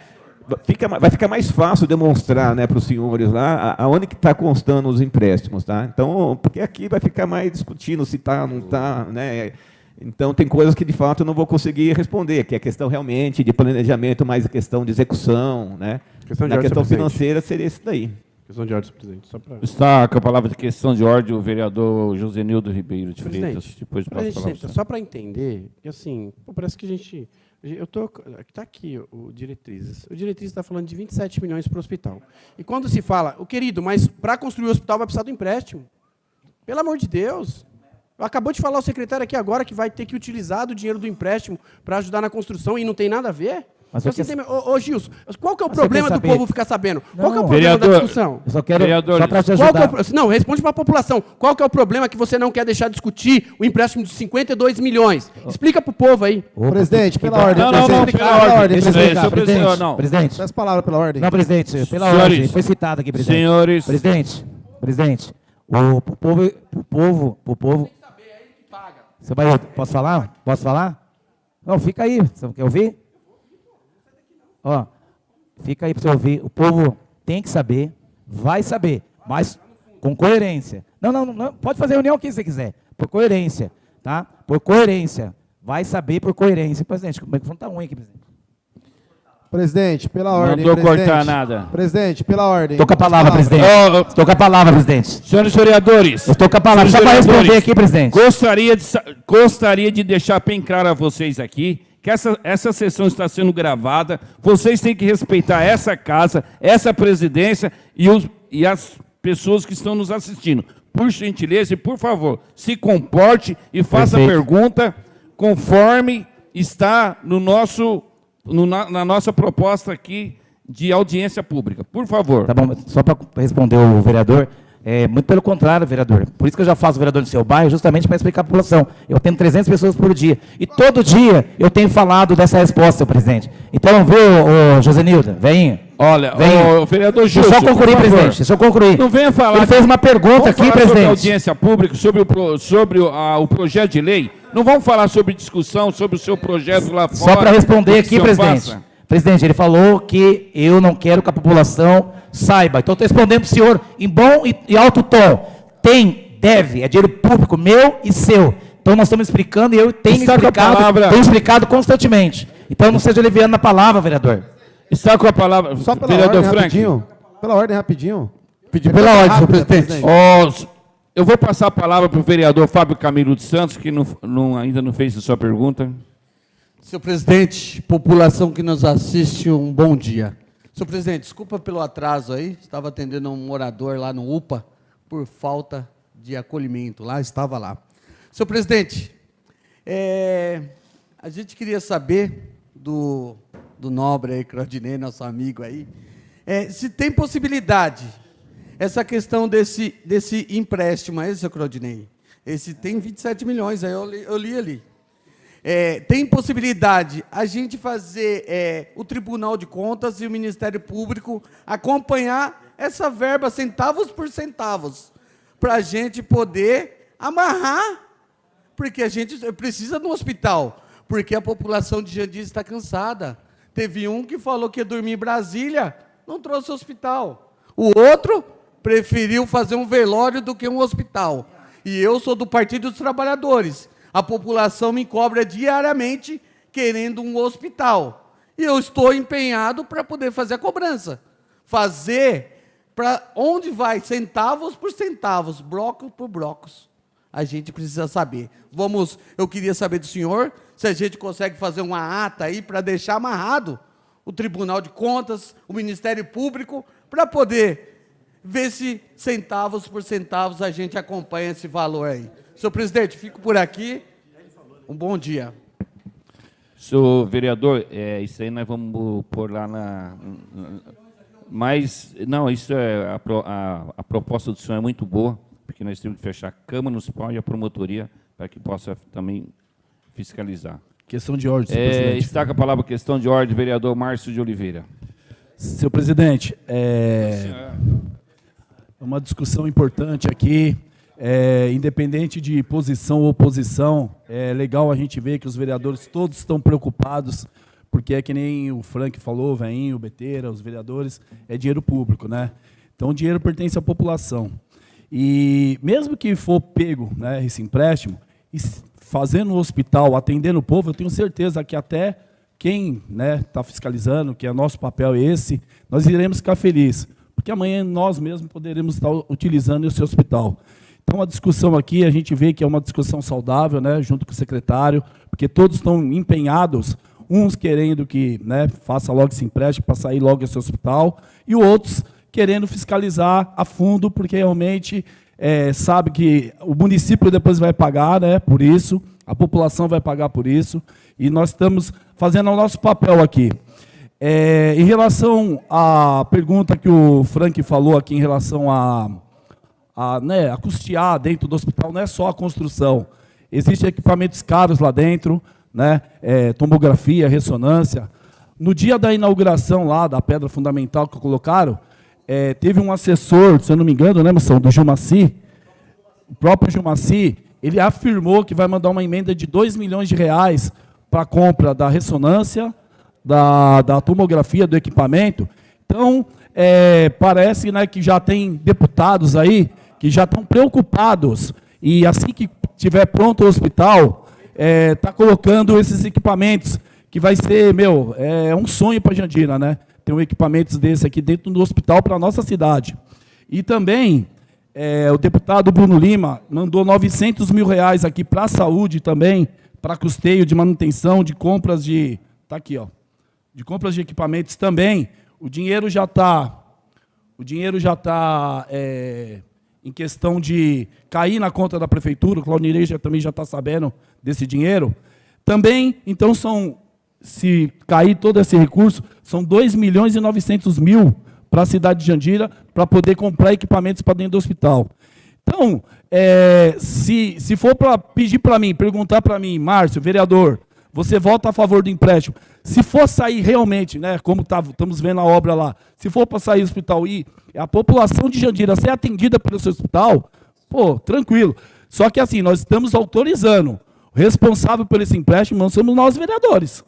vai ficar mais fácil demonstrar, né, para os senhores lá aonde que está constando os empréstimos. Tá? Então, porque aqui vai ficar mais discutindo se está, não está, né? Então, tem coisas que, de fato, eu não vou conseguir responder, que é questão realmente de planejamento, mais a questão de execução. Né? Questão de Na ordem, questão senhor presidente. financeira, seria isso daí. Questão de ordem, senhor presidente. Só para... Está com a palavra de questão de ordem o vereador Josenildo Ribeiro de Freitas. Presidente, Depois pra passo a gente palavra. sempre, só para entender, que assim, pô, parece que a gente... Está aqui o Diretrizes. O Diretrizes está falando de 27 milhões para o hospital. E quando se fala, querido, mas para construir o hospital vai precisar do empréstimo. Pelo amor de Deus. Acabou de falar o secretário aqui agora que vai ter que utilizar do dinheiro do empréstimo para ajudar na construção e não tem nada a ver? Mas Então, eu você quero- tem... Ô, Gilson, qual que é o Mas problema você quer do saber? povo ficar sabendo? Qual que é o Não. problema da Vereador, discussão? Eu só quero, Vereadores, só para te Qual que é ajudar. não, responde para a população. Qual que é o problema que você não quer deixar discutir o empréstimo de 52 milhões? Explica para o povo aí. Opa, Presidente, pela ordem. Não, não, não, presidente. pela Pela ordem. ordem, Deixa eu presidente. ver, senhor presidente, não. Presidente. Peço palavra pela ordem. Não, presidente, pela Senhores, ordem. Foi citado aqui, presidente. senhores. Presidente, o povo... Seu Bairro, posso falar? Posso falar? Não, fica aí. Você quer ouvir? Ó, fica aí para você ouvir. O povo tem que saber, vai saber, mas com coerência. Não, pode fazer reunião o que você quiser, por coerência, tá? Por coerência. Vai saber por coerência. Presidente, o microfone está ruim aqui, presidente. Presidente, pela ordem. Mandou presidente. cortar nada. Presidente, pela ordem. Estou com a palavra, presidente. Estou com a palavra, presidente. Senhores vereadores, Estou com a palavra. Só para senhores responder vereadores, aqui, presidente. Gostaria de deixar bem claro a vocês aqui que essa sessão está sendo gravada. Vocês têm que respeitar essa casa, essa presidência e as pessoas que estão nos assistindo. Por gentileza e por favor, se comporte e faça a Perfeito. pergunta conforme está na nossa proposta aqui de audiência pública. Por favor. Tá bom, só para responder o vereador, muito pelo contrário, vereador. Por isso que eu já faço vereador no seu bairro, justamente para explicar a população. Eu tenho 300 pessoas por dia. E todo dia eu tenho falado dessa resposta, senhor presidente. Então, viu, ô Josenildo, vem. Olha, Vem. o vereador Deixa eu Gilson, só concluir, por favor. presidente. Deixa eu concluir. Não venha falar. Ele fez uma pergunta Vamos aqui, falar sobre a presidente. audiência pública, sobre o projeto de lei. Não vamos falar sobre discussão, sobre o seu projeto lá fora. Só para responder o que aqui, o senhor presidente. faça. Presidente, ele falou que eu não quero que a população saiba. Então, estou respondendo para o senhor em bom e alto tom. Deve, é dinheiro público, meu e seu. Então, nós estamos explicando e eu tenho Está com a palavra. explicado constantemente. Então, não seja aliviando na palavra, vereador. Está com a palavra, Só pela vereador ordem, Frank. rapidinho. Pela ordem, rapidinho. Pedir pela ordem, senhor Rápida, presidente. Eu vou passar a palavra para o vereador Fábio Camilo dos Santos, que ainda não fez a sua pergunta. Senhor presidente, população que nos assiste, um bom dia. Senhor presidente, desculpa pelo atraso aí, estava atendendo um morador lá no UPA por falta de acolhimento, estava lá. Senhor presidente, a gente queria saber do nobre aí, Claudinei, nosso amigo aí, se tem possibilidade, essa questão desse empréstimo aí, seu Claudinei, esse tem 27 milhões, aí eu li ali. tem possibilidade a gente fazer o Tribunal de Contas e o Ministério Público acompanhar essa verba centavos por centavos, para a gente poder amarrar, porque a gente precisa de um hospital, porque a população de Jandira está cansada. Teve um que falou que ia dormir em Brasília, não trouxe hospital. O outro preferiu fazer um velório do que um hospital. E eu sou do Partido dos Trabalhadores. A população me cobra diariamente querendo um hospital. E eu estou empenhado para poder fazer a cobrança. Fazer para onde vai, centavos por centavos, bloco por blocos. A gente precisa saber. Eu queria saber do senhor se a gente consegue fazer uma ata aí para deixar amarrado o Tribunal de Contas, o Ministério Público, para poder ver se centavos por centavos a gente acompanha esse valor aí. Senhor presidente, fico por aqui. Um bom dia. Senhor vereador, isso aí nós vamos pôr lá mas, não, isso a proposta do senhor é muito boa, porque nós temos que fechar a Câmara Municipal e a promotoria para que possa também fiscalizar. Questão de ordem, senhor presidente. Está com a palavra questão de ordem, vereador Márcio de Oliveira. Senhor presidente, uma discussão importante aqui, independente de posição ou oposição, é legal a gente ver que os vereadores todos estão preocupados, porque é que nem o Frank falou, o Veinho, o Beteira, os vereadores, é dinheiro público, né? Então o dinheiro pertence à população. E mesmo que for pego, né, esse empréstimo, fazendo um hospital, atendendo o povo, eu tenho certeza que até quem está fiscalizando, que é nosso papel esse, nós iremos ficar felizes, porque amanhã nós mesmos poderemos estar utilizando esse hospital. Então, a discussão aqui, a gente vê que é uma discussão saudável, né, junto com o secretário, porque todos estão empenhados, uns querendo que, né, faça logo esse empréstimo para sair logo esse hospital, e outros querendo fiscalizar a fundo, porque realmente sabe que o município depois vai pagar, né, por isso, a população vai pagar por isso, e nós estamos fazendo o nosso papel aqui. Em relação à pergunta que o Frank falou aqui em relação a custear dentro do hospital, não é só a construção. Existem equipamentos caros lá dentro, né, tomografia, ressonância. No dia da inauguração lá da pedra fundamental que colocaram, teve um assessor, se eu não me engano, né, moção, do Gilmaci, o próprio Gilmaci, ele afirmou que vai mandar uma emenda de R$2 milhões para a compra da ressonância, da tomografia, do equipamento. Então, parece, né, que já tem deputados aí que já estão preocupados, e assim que estiver pronto o hospital, está colocando esses equipamentos, que vai ser, um sonho para Jandira, né? Ter um equipamento desse aqui dentro do hospital para a nossa cidade. E também, o deputado Bruno Lima mandou R$900 mil aqui para a saúde também, para custeio de manutenção, de compras de... Está aqui, ó. De compras de equipamentos também. O dinheiro já está em questão de cair na conta da prefeitura, o Claudinei também já está sabendo desse dinheiro. Também, então, se cair todo esse recurso, são R$2.900.000 para a cidade de Jandira, para poder comprar equipamentos para dentro do hospital. Então, se for para pedir para mim, perguntar para mim, Márcio, vereador, você vota a favor do empréstimo? Se for sair realmente, né, como estamos vendo a obra lá, se for para sair do hospital e a população de Jandira ser atendida pelo seu hospital, pô, tranquilo. Só que assim, nós estamos autorizando. O responsável por esse empréstimo não somos nós, vereadores.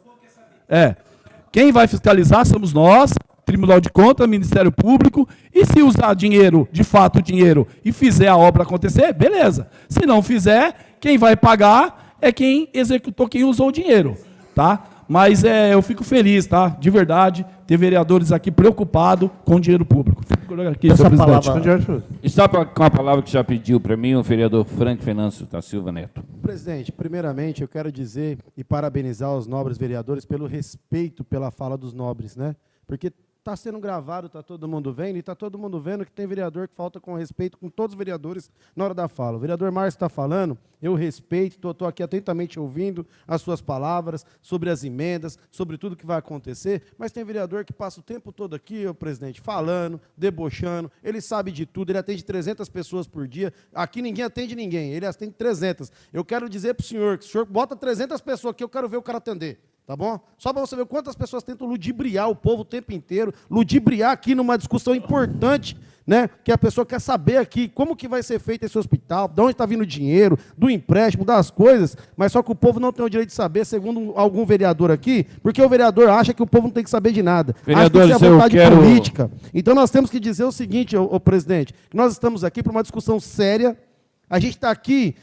Quem vai fiscalizar somos nós, Tribunal de Contas, Ministério Público, e se usar dinheiro, de fato dinheiro, e fizer a obra acontecer, beleza. Se não fizer, quem vai pagar é quem executou, quem usou o dinheiro, tá? Mas eu fico feliz, tá? De verdade, ter vereadores aqui preocupados com o dinheiro público. Fico aqui, senhor presidente. Está com a palavra que já pediu para mim o vereador Frank Venâncio da Silva Neto. Presidente, primeiramente eu quero dizer e parabenizar os nobres vereadores pelo respeito pela fala dos nobres, né? Porque está sendo gravado, está todo mundo vendo, e está todo mundo vendo que tem vereador que falta com respeito com todos os vereadores na hora da fala. O vereador Márcio está falando, eu respeito, estou aqui atentamente ouvindo as suas palavras sobre as emendas, sobre tudo que vai acontecer, mas tem vereador que passa o tempo todo aqui, ô presidente, falando, debochando, ele sabe de tudo, ele atende 300 pessoas por dia, aqui ninguém atende ninguém, ele atende 300. Eu quero dizer para o senhor, que o senhor bota 300 pessoas aqui, eu quero ver o cara atender. Tá bom? Só para você ver quantas pessoas tentam ludibriar o povo o tempo inteiro, ludibriar aqui numa discussão importante, né? Que a pessoa quer saber aqui como que vai ser feito esse hospital, de onde está vindo o dinheiro, do empréstimo, das coisas, mas só que o povo não tem o direito de saber, segundo algum vereador aqui, porque o vereador acha que o povo não tem que saber de nada. Vereadores, acha que isso é vontade política. Então nós temos que dizer o seguinte, ô presidente, que nós estamos aqui para uma discussão séria, a gente está aqui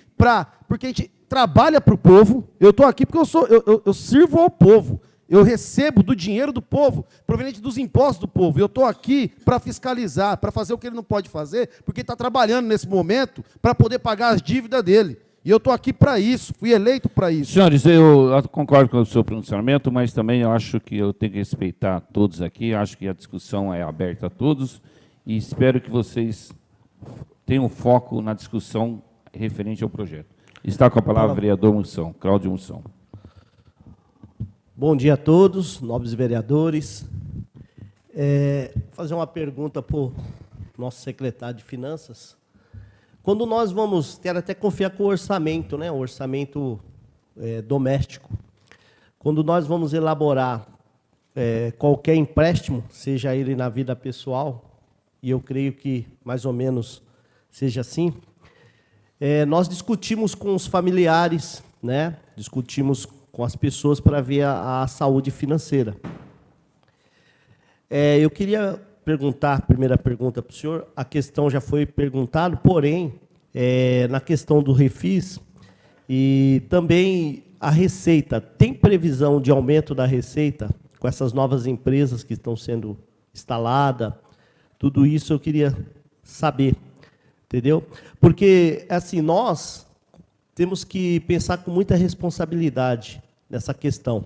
porque a gente trabalha para o povo, eu estou aqui porque eu sirvo ao povo, eu recebo do dinheiro do povo, proveniente dos impostos do povo, eu estou aqui para fiscalizar, para fazer o que ele não pode fazer, porque ele está trabalhando nesse momento para poder pagar as dívidas dele. E eu estou aqui para isso, fui eleito para isso. Senhores, eu concordo com o seu pronunciamento, mas também eu acho que eu tenho que respeitar todos aqui, acho que a discussão é aberta a todos, e espero que vocês tenham foco na discussão referente ao projeto. Está com a palavra o vereador Munção, Cláudio Munção. Bom dia a todos, nobres vereadores. Vou fazer uma pergunta para o nosso secretário de Finanças. Quando nós vamos, quero até confiar com o orçamento, né, o orçamento doméstico. Quando nós vamos elaborar qualquer empréstimo, seja ele na vida pessoal, e eu creio que mais ou menos seja assim, nós discutimos com os familiares, né? Discutimos com as pessoas para ver a saúde financeira. Eu queria perguntar, primeira pergunta para o senhor, a questão já foi perguntada, porém, na questão do refis, e também a receita, tem previsão de aumento da receita com essas novas empresas que estão sendo instaladas? Tudo isso eu queria saber. Entendeu? Porque, assim, nós temos que pensar com muita responsabilidade nessa questão.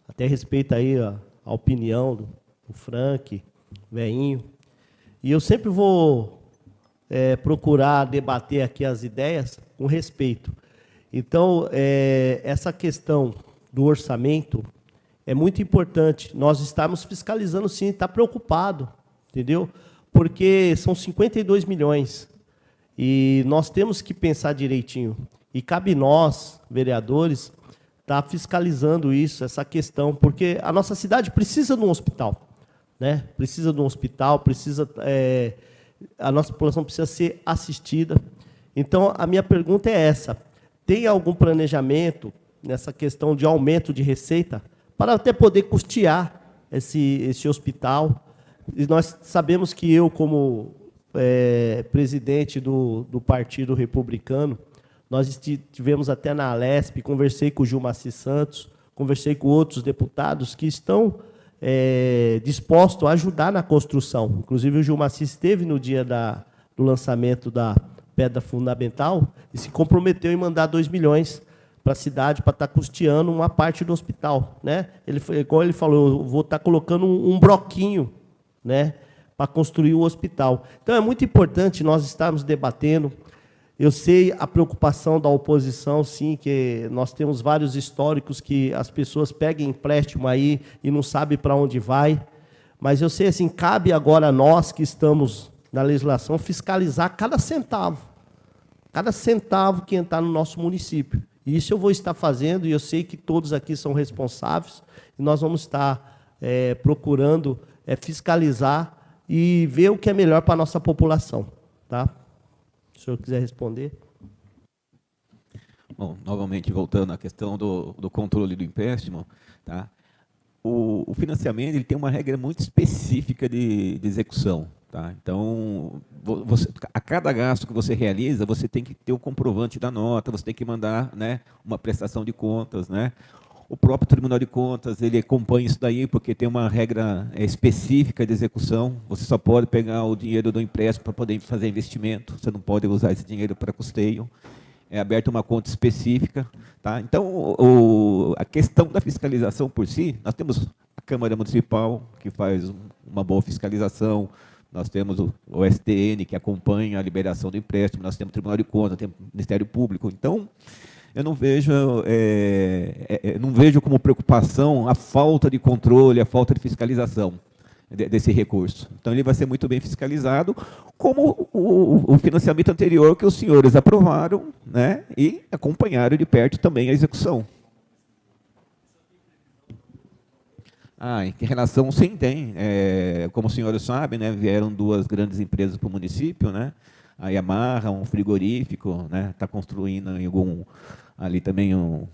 Até respeito aí a opinião do Frank, Veinho. E eu sempre vou procurar debater aqui as ideias com respeito. Então, essa questão do orçamento é muito importante. Nós estamos fiscalizando, sim, está preocupado, entendeu? Porque são 52 milhões. E nós temos que pensar direitinho. E cabe nós, vereadores, estar fiscalizando isso, essa questão, porque a nossa cidade precisa de um hospital, né? Precisa de um hospital, a nossa população precisa ser assistida. Então, a minha pergunta é essa: tem algum planejamento nessa questão de aumento de receita para até poder custear esse hospital? E nós sabemos que eu, como presidente do Partido Republicano, nós estivemos até na Alesp, conversei com o Gilmaci Santos, conversei com outros deputados que estão dispostos a ajudar na construção. Inclusive, o Gilmaci esteve no dia do lançamento da pedra fundamental e se comprometeu em mandar 2 milhões para a cidade para estar custeando uma parte do hospital, né? Igual ele falou, eu vou estar colocando um bloquinho, né, para construir o hospital. Então, é muito importante nós estarmos debatendo. Eu sei a preocupação da oposição, sim, que nós temos vários históricos que as pessoas pegam empréstimo aí e não sabem para onde vai. Mas eu sei, assim, cabe agora a nós que estamos na legislação fiscalizar cada centavo que entrar no nosso município. E isso eu vou estar fazendo, e eu sei que todos aqui são responsáveis, e nós vamos estar procurando fiscalizar e ver o que é melhor para a nossa população. Tá? Se o senhor quiser responder. Bom, novamente, voltando à questão do controle do empréstimo, tá? O financiamento ele tem uma regra muito específica de execução. Tá? Então, a cada gasto que você realiza, você tem que ter o comprovante da nota, você tem que mandar, né, uma prestação de contas, né? O próprio Tribunal de Contas, ele acompanha isso daí, porque tem uma regra específica de execução. Você só pode pegar o dinheiro do empréstimo para poder fazer investimento, você não pode usar esse dinheiro para custeio. É aberta uma conta específica. Tá? Então, a questão da fiscalização por si, nós temos a Câmara Municipal, que faz uma boa fiscalização, nós temos o STN, que acompanha a liberação do empréstimo, nós temos o Tribunal de Contas, temos o Ministério Público. Então, eu não vejo como preocupação a falta de controle, a falta de fiscalização desse recurso. Então, ele vai ser muito bem fiscalizado, como o financiamento anterior que os senhores aprovaram, né, e acompanharam de perto também a execução. Em relação, sim, tem. Como os senhores sabem, né, vieram 2 grandes empresas para o município, né, a Yamaha, um frigorífico, né, está construindo ali também um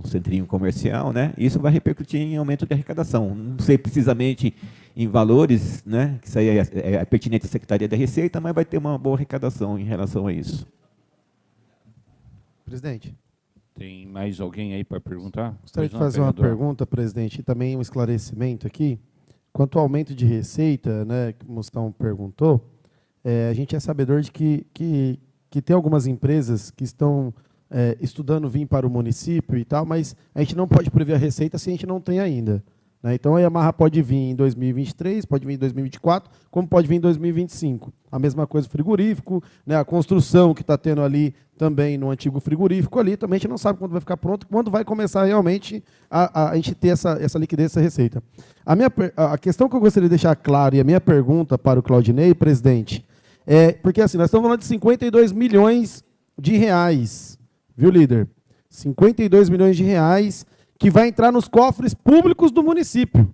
centrinho comercial, né, isso vai repercutir em aumento de arrecadação. Não sei precisamente em valores, né, que isso aí é pertinente à Secretaria da Receita, mas vai ter uma boa arrecadação em relação a isso. Presidente. Tem mais alguém aí para perguntar? Gostaria de fazer uma pergunta, presidente, e também um esclarecimento aqui. Quanto ao aumento de receita, né, que o Mostão perguntou, a gente é sabedor de que tem algumas empresas que estão estudando vir para o município e tal, mas a gente não pode prever a receita se a gente não tem ainda. Né? Então, a Yamaha pode vir em 2023, pode vir em 2024, como pode vir em 2025. A mesma coisa o frigorífico, né? A construção que está tendo ali também no antigo frigorífico ali, também a gente não sabe quando vai ficar pronto, quando vai começar realmente a gente ter essa liquidez, essa receita. A questão que eu gostaria de deixar claro, e a minha pergunta para o Claudinei, presidente, porque assim, nós estamos falando de 52 milhões de reais, viu, líder? 52 milhões de reais que vai entrar nos cofres públicos do município.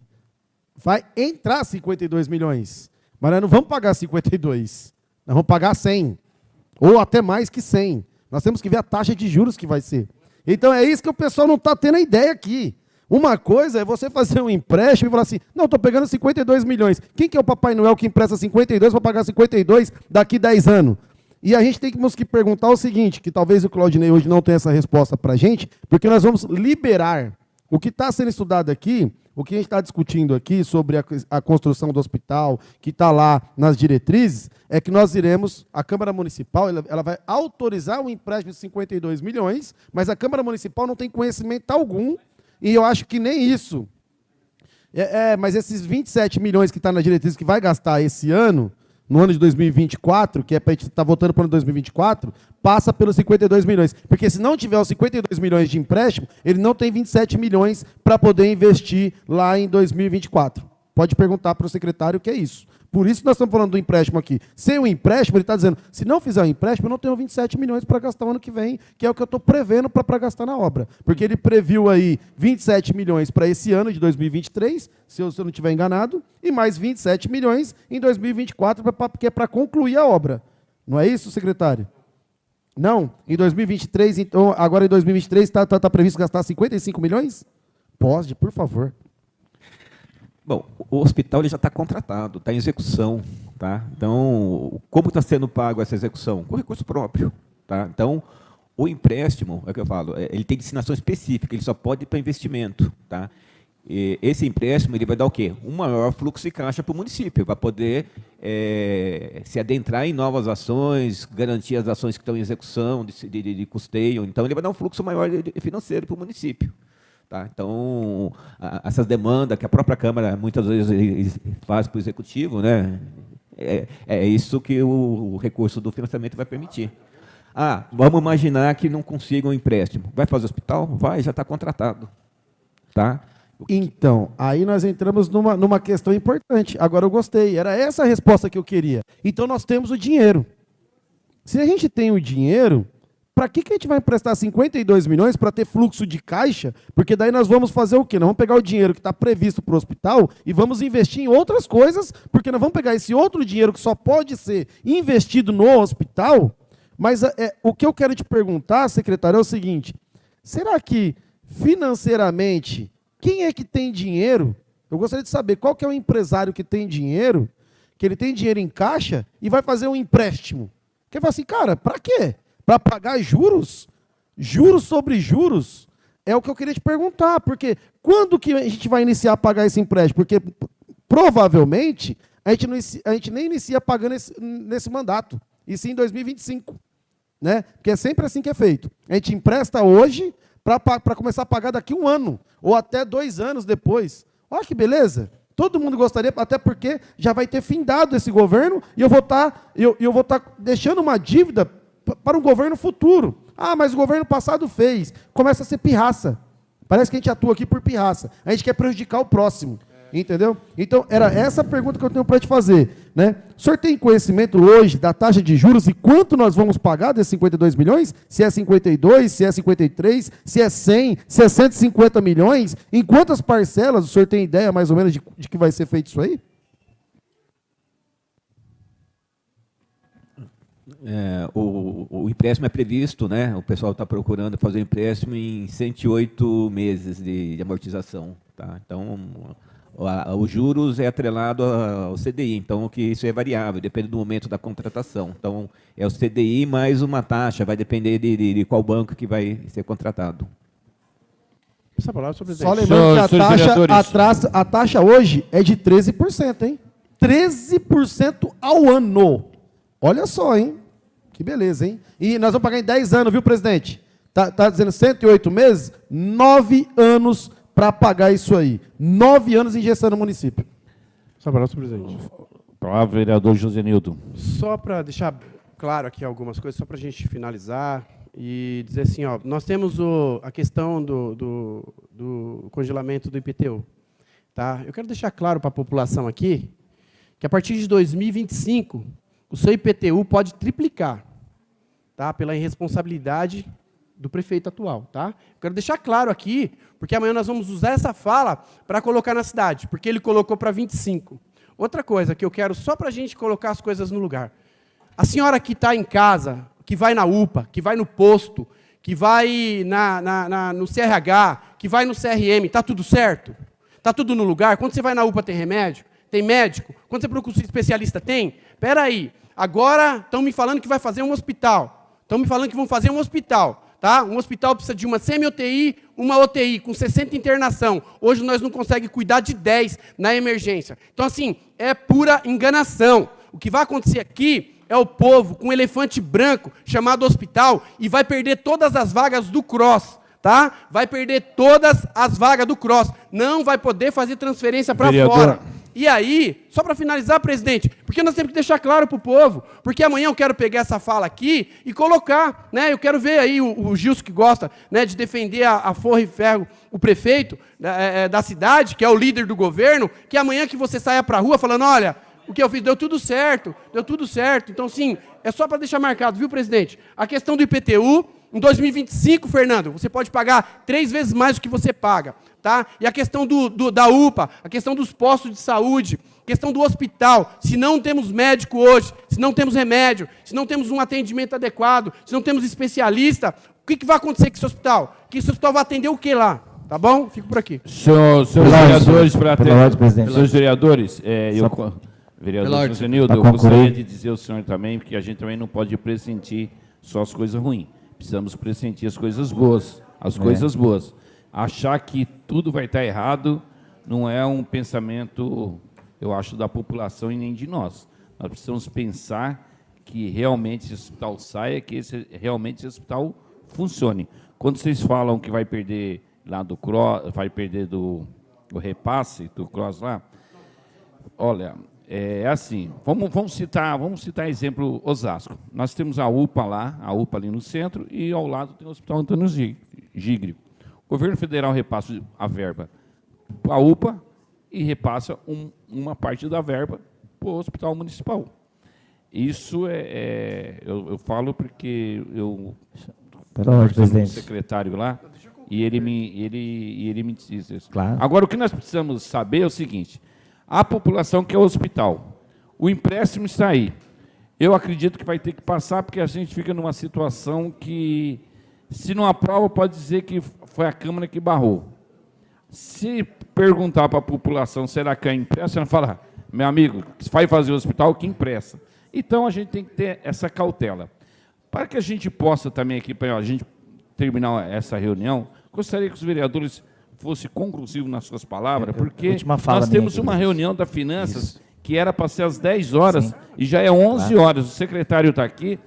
Vai entrar 52 milhões. Mas nós não vamos pagar 52. Nós vamos pagar 100. Ou até mais que 100. Nós temos que ver a taxa de juros que vai ser. Então é isso que o pessoal não está tendo a ideia aqui. Uma coisa é você fazer um empréstimo e falar assim, não, estou pegando 52 milhões. Quem que é o Papai Noel que empresta 52 para pagar 52 daqui 10 anos? E a gente tem que perguntar o seguinte, que talvez o Claudinei hoje não tenha essa resposta para a gente, porque nós vamos liberar. O que está sendo estudado aqui, o que a gente está discutindo aqui sobre a construção do hospital, que está lá nas diretrizes, é que nós iremos, a Câmara Municipal, ela vai autorizar um empréstimo de 52 milhões, mas a Câmara Municipal não tem conhecimento algum, e eu acho que nem isso. Mas esses 27 milhões que está na diretriz que vai gastar esse ano, no ano de 2024, que é para a gente estar votando para o ano de 2024, passa pelos 52 milhões. Porque se não tiver os 52 milhões de empréstimo, ele não tem 27 milhões para poder investir lá em 2024. Pode perguntar para o secretário o que é isso. Por isso nós estamos falando do empréstimo aqui. Sem o empréstimo, ele está dizendo, se não fizer o empréstimo, eu não tenho 27 milhões para gastar o ano que vem, que é o que eu estou prevendo para gastar na obra. Porque ele previu aí 27 milhões para esse ano de 2023, se eu não estiver enganado, e mais 27 milhões em 2024, que é para concluir a obra. Não é isso, secretário? Não? Em 2023, então, agora em 2023, está previsto gastar 55 milhões? Pode, por favor. Bom, o hospital ele já está contratado, está em execução. Tá? Então, como está sendo pago essa execução? Com recurso próprio. Tá? Então, o empréstimo, é o que eu falo, ele tem destinação específica, ele só pode ir para investimento. Tá? E esse empréstimo ele vai dar o quê? Um maior fluxo de caixa para o município, para poder se adentrar em novas ações, garantir as ações que estão em execução, de custeio. Então, ele vai dar um fluxo maior financeiro para o município. Tá? Então, essas demandas que a própria Câmara muitas vezes faz para o Executivo, né, é isso que o recurso do financiamento vai permitir. Vamos imaginar que não consiga um empréstimo. Vai fazer hospital? Vai, já está contratado. Tá? Então, aí nós entramos numa questão importante. Agora eu gostei, era essa a resposta que eu queria. Então nós temos o dinheiro. Se a gente tem o dinheiro, para que a gente vai emprestar 52 milhões para ter fluxo de caixa? Porque daí nós vamos fazer o quê? Nós vamos pegar o dinheiro que está previsto para o hospital e vamos investir em outras coisas, porque nós vamos pegar esse outro dinheiro que só pode ser investido no hospital. Mas o que eu quero te perguntar, secretário, é o seguinte, será que financeiramente, quem é que tem dinheiro? Eu gostaria de saber qual que é o empresário que tem dinheiro, que ele tem dinheiro em caixa e vai fazer um empréstimo. Que ele fala assim, cara, para quê? Para pagar juros? Juros sobre juros? É o que eu queria te perguntar, porque quando que a gente vai iniciar a pagar esse empréstimo? Porque provavelmente a gente nem inicia pagando nesse mandato, e sim em 2025. Né? Porque é sempre assim que é feito. A gente empresta hoje para começar a pagar daqui 1 ano, ou até 2 anos depois. Olha que beleza. Todo mundo gostaria, até porque já vai ter findado esse governo e eu vou estar deixando uma dívida para um governo futuro. Ah, mas o governo passado fez. Começa a ser pirraça. Parece que a gente atua aqui por pirraça. A gente quer prejudicar o próximo. Entendeu? Então, era essa pergunta que eu tenho para te fazer. Né? O senhor tem conhecimento hoje da taxa de juros e quanto nós vamos pagar desses 52 milhões? Se é 52, se é 53, se é 100, se é 150 milhões? Em quantas parcelas o senhor tem ideia, mais ou menos, de que vai ser feito isso aí? O empréstimo é previsto, né? O pessoal está procurando fazer o empréstimo em 108 meses de amortização. Tá? Então, os juros é atrelado ao CDI, então que isso é variável, depende do momento da contratação. Então, é o CDI mais uma taxa, vai depender de qual banco que vai ser contratado. Essa palavra, senhor presidente. Só lembrando que a taxa hoje é de 13%, hein? 13% ao ano. Olha só, hein? Que beleza, hein? E nós vamos pagar em 10 anos, viu, presidente? Tá dizendo 108 meses? 9 anos para pagar isso aí. 9 anos engessando o município. Só para senhor presidente. Palavra, vereador Josenildo. Só para deixar claro aqui algumas coisas, só para a gente finalizar e dizer assim, ó, nós temos a questão do congelamento do IPTU. Tá? Eu quero deixar claro para a população aqui que a partir de 2025, o seu IPTU pode triplicar, tá? Pela irresponsabilidade do prefeito atual. Tá? Eu quero deixar claro aqui, porque amanhã nós vamos usar essa fala para colocar na cidade, porque ele colocou para 25. Outra coisa que eu quero, só para a gente colocar as coisas no lugar. A senhora que está em casa, que vai na UPA, que vai no posto, que vai no CRH, que vai no CRM, está tudo certo? Está tudo no lugar? Quando você vai na UPA tem remédio? Tem médico? Quando você procura um especialista, tem? Espera aí, agora estão me falando que vai fazer um hospital. Estão me falando que vão fazer um hospital. Tá? Um hospital precisa de uma semi-UTI, uma UTI, com 60 internação. Hoje nós não conseguimos cuidar de 10 na emergência. Então, assim, é pura enganação. O que vai acontecer aqui é o povo com um elefante branco chamado hospital e vai perder todas as vagas do CROSS. Tá? Vai perder todas as vagas do CROSS. Não vai poder fazer transferência para fora. E aí, só para finalizar, presidente, porque nós temos que deixar claro para o povo, porque amanhã eu quero pegar essa fala aqui e colocar, né, eu quero ver aí o Gilson que gosta, né, de defender a forra e ferro, o prefeito da cidade, que é o líder do governo, que amanhã que você saia para a rua falando, olha, o que eu fiz deu tudo certo. Então, sim, é só para deixar marcado, viu, presidente? A questão do IPTU, em 2025, Fernando, você pode pagar 3 vezes mais do que você paga. Tá? E a questão da UPA, a questão dos postos de saúde, a questão do hospital, se não temos médico hoje, se não temos remédio, se não temos um atendimento adequado, se não temos especialista, o que vai acontecer com esse hospital? Que esse hospital vai atender o que lá? Tá bom? Fico por aqui. Senhores vereadores, para atender. Senhores vereadores, vereador Josenildo, eu gostaria de dizer ao senhor também, que a gente também não pode pressentir só as coisas ruins. Precisamos pressentir as coisas boas. Coisas boas. Achar que tudo vai estar errado não é um pensamento, eu acho, da população e nem de nós. Nós precisamos pensar que realmente esse hospital saia, que realmente esse hospital funcione. Quando vocês falam que vai perder lá do CROSS, vai perder do repasse do CROSS lá, olha, é assim, vamos citar exemplo Osasco. Nós temos a UPA lá, a UPA ali no centro, e ao lado tem o Hospital Antônio Gigre. O governo federal repassa a verba para a UPA e repassa uma parte da verba para o hospital municipal. Isso eu falo porque eu sou um secretário lá e ele me disse isso. Claro. Agora, o que nós precisamos saber é o seguinte, a população quer o hospital, o empréstimo está aí. Eu acredito que vai ter que passar porque a gente fica numa situação que, se não aprova, pode dizer que foi a Câmara que barrou. Se perguntar para a população, será que é empréstimo? Ela fala, meu amigo, vai fazer o hospital, que empresta. Então, a gente tem que ter essa cautela. Para que a gente possa também aqui, para a gente terminar essa reunião, gostaria que os vereadores fossem conclusivos nas suas palavras, porque nós temos uma reunião da Finanças que era para ser às 10 horas, sim, e já é 11 horas. O secretário está aqui,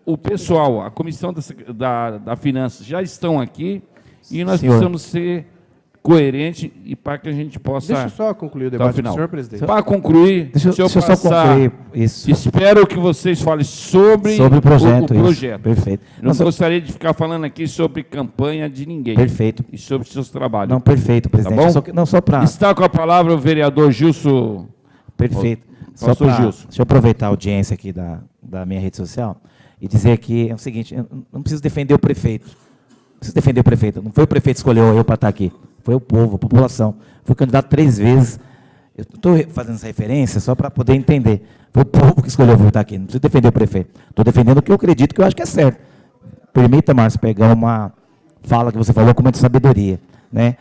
o pessoal, a comissão da Finanças já estão aqui, e nós precisamos ser coerente e para que a gente possa... Deixa eu só concluir o Até o debate, final. senhor presidente. Para concluir, Deixa eu só concluir isso. Espero que vocês falem sobre Sobre o projeto. o isso. projeto. Perfeito. Não gostaria de ficar falando aqui sobre campanha de ninguém. Perfeito. E sobre seus trabalhos. Não, perfeito, presidente. Tá bom? Só para... Está com a palavra o vereador Gilson. Perfeito. Pastor Gilson. Deixa eu aproveitar a audiência aqui da minha rede social e dizer que é o seguinte, eu não preciso defender o prefeito. Não preciso defender o prefeito. Não foi o prefeito que escolheu eu para estar aqui. Foi o povo, a população. Fui candidato 3 vezes. Eu estou fazendo essa referência só para poder entender. Foi o povo que escolheu eu estar aqui. Não preciso defender o prefeito. Estou defendendo o que eu acredito, que eu acho que é certo. Permita, Márcio, pegar uma fala que você falou com muita sabedoria. Né?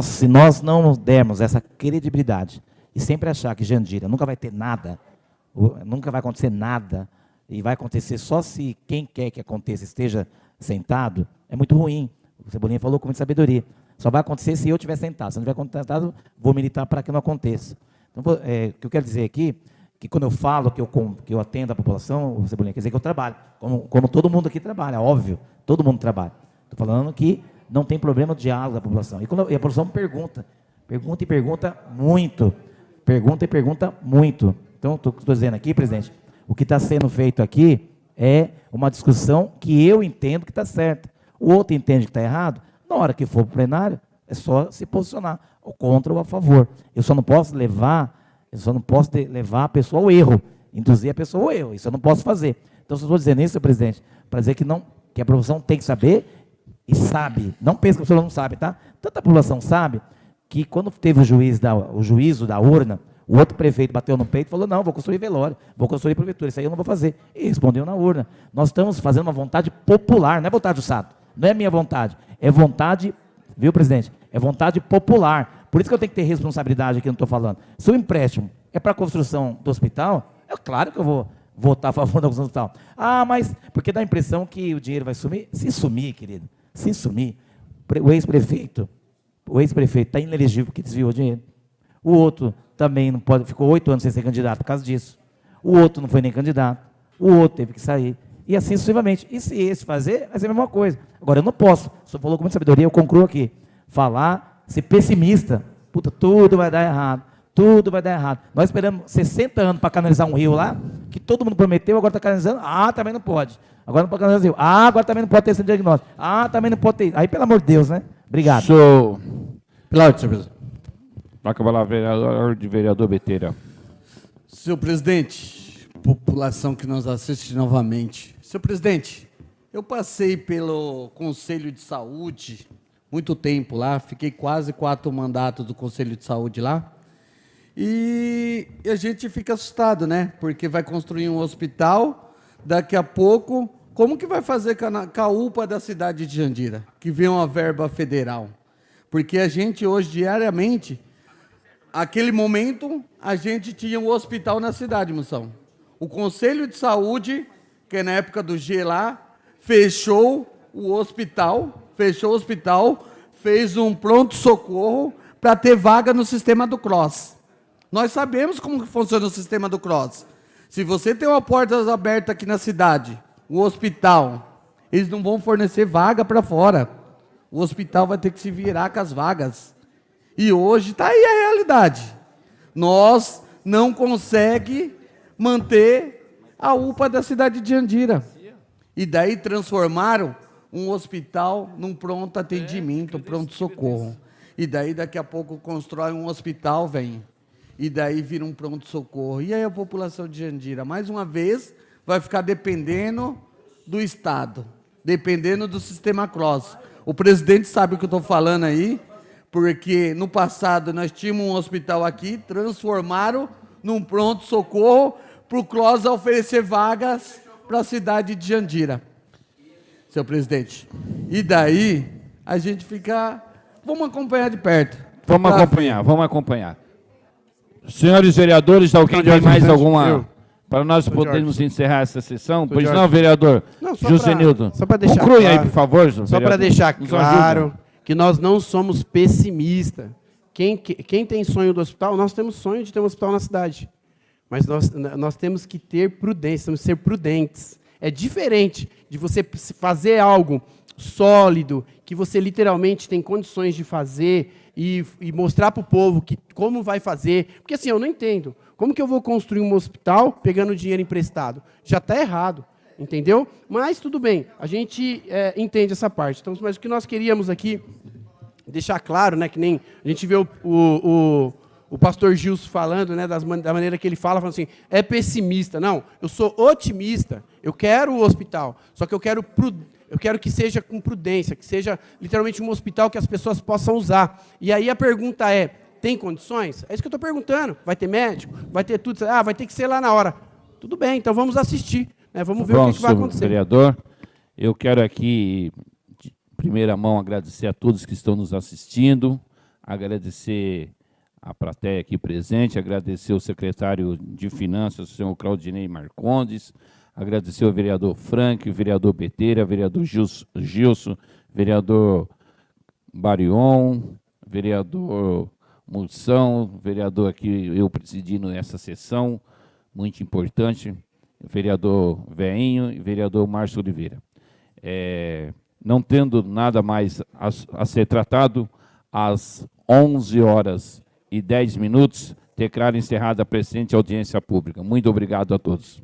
Se nós não nos dermos essa credibilidade e sempre achar que Jandira nunca vai ter nada, nunca vai acontecer nada, e vai acontecer só se quem quer que aconteça esteja sentado, é muito ruim. O Cebolinha falou com muita sabedoria. Só vai acontecer se eu estiver sentado. Se eu não estiver sentado, vou militar para que não aconteça. Então, o que eu quero dizer aqui, que quando eu falo que eu atendo a população, o Cebolinha, quer dizer que eu trabalho, como todo mundo aqui trabalha, óbvio, todo mundo trabalha. Estou falando que não tem problema de diálogo da população. E a população pergunta e pergunta muito. Pergunta e pergunta muito. Então, estou dizendo aqui, presidente, o que está sendo feito aqui é uma discussão que eu entendo que está certa. O outro entende que está errado. Na hora que for para o plenário, é só se posicionar, ou contra ou a favor. Eu só não posso levar a pessoa ao erro, induzir a pessoa ao erro. Isso eu não posso fazer. Então, se eu estou dizendo isso, presidente, para dizer que a população tem que saber e sabe. Não pensa que a pessoa não sabe, tá? Tanta população sabe que quando teve o juízo da urna, o outro prefeito bateu no peito e falou, não, vou construir velório, vou construir prefeitura, isso aí eu não vou fazer. E respondeu na urna. Nós estamos fazendo uma vontade popular, não é vontade do Estado, não é minha vontade, é vontade, viu, presidente? É vontade popular. Por isso que eu tenho que ter responsabilidade aqui, não estou falando. Se o empréstimo é para a construção do hospital, é claro que eu vou votar a favor da construção do hospital. Ah, mas, porque dá a impressão que o dinheiro vai sumir? Se sumir, querido, se sumir, o ex-prefeito está inelegível porque desviou o dinheiro. O outro também não pode, ficou 8 anos sem ser candidato por causa disso. O outro não foi nem candidato. O outro teve que sair. E assim sucessivamente. E se esse fazer, vai ser a mesma coisa. Agora, eu não posso. O senhor falou com muita sabedoria, eu concluo aqui. Falar, ser pessimista. Puta, tudo vai dar errado. Tudo vai dar errado. Nós esperamos 60 anos para canalizar um rio lá, que todo mundo prometeu, agora está canalizando. Ah, também não pode. Agora não pode canalizar o rio. Ah, agora também não pode ter esse diagnóstico. Ah, também não pode ter. Aí, pelo amor de Deus, né? Obrigado. Pela ordem, senhor presidente. Vai acabar vereador Beteira. Senhor presidente, população que nos assiste novamente. Senhor presidente, eu passei pelo Conselho de Saúde, muito tempo lá, fiquei quase 4 mandatos do Conselho de Saúde lá, e a gente fica assustado, né? Porque vai construir um hospital, daqui a pouco, como que vai fazer com a UPA da cidade de Jandira, que vem uma verba federal? Porque a gente hoje, diariamente, aquele momento, a gente tinha um hospital na cidade, moção. O Conselho de Saúde, que é na época do G lá, fechou o hospital, fez um pronto-socorro para ter vaga no sistema do CROSS. Nós sabemos como funciona o sistema do CROSS. Se você tem uma porta aberta aqui na cidade, o hospital, eles não vão fornecer vaga para fora. O hospital vai ter que se virar com as vagas. E hoje está aí a realidade. Nós não conseguimos manter a UPA da cidade de Jandira. E daí transformaram um hospital num pronto atendimento, pronto-socorro. E daí daqui a pouco constrói um hospital, vem. E daí vira um pronto-socorro. E aí a população de Jandira, mais uma vez, vai ficar dependendo do Estado, dependendo do sistema CROSS. O presidente sabe o que eu estou falando aí, porque no passado nós tínhamos um hospital aqui, transformaram num pronto-socorro para o CROSS oferecer vagas para a cidade de Jandira, senhor presidente. E daí a gente fica... Vamos acompanhar de perto. Vamos acompanhar. Senhores vereadores, alguém tem mais alguma... Para nós podermos encerrar essa sessão? Pois não, vereador José Nilton. Só para deixar conclui claro, aí, por favor. Só para deixar claro que nós não somos pessimistas. Quem tem sonho do hospital, nós temos sonho de ter um hospital na cidade. Mas nós temos que ter prudência, temos que ser prudentes. É diferente de você fazer algo sólido, que você literalmente tem condições de fazer e mostrar para o povo como vai fazer. Porque assim, eu não entendo. Como que eu vou construir um hospital pegando dinheiro emprestado? Já está errado, entendeu? Mas tudo bem, a gente entende essa parte. Então, mas o que nós queríamos aqui deixar claro, né, que nem a gente vê o pastor Gilson falando, né, da maneira que ele fala, falando assim, é pessimista. Não, eu sou otimista, eu quero o hospital, só que eu quero que seja com prudência, que seja literalmente um hospital que as pessoas possam usar. E aí a pergunta é, tem condições? É isso que eu estou perguntando. Vai ter médico? Vai ter tudo? Ah, vai ter que ser lá na hora. Tudo bem, então vamos assistir, né, vamos ver o que vai acontecer. Vereador, eu quero aqui, de primeira mão, agradecer a todos que estão nos assistindo, agradecer a plateia aqui presente, agradecer o secretário de Finanças, o senhor Claudinei Marcondes, agradecer ao vereador Frank, o vereador Beteira, o vereador Gilson, vereador Barion, vereador Moção, vereador aqui, eu presidindo essa sessão, muito importante, vereador Veinho e vereador Márcio Oliveira. Não tendo nada mais a ser tratado, às 11h10, declaro encerrada a presente audiência pública. Muito obrigado a todos.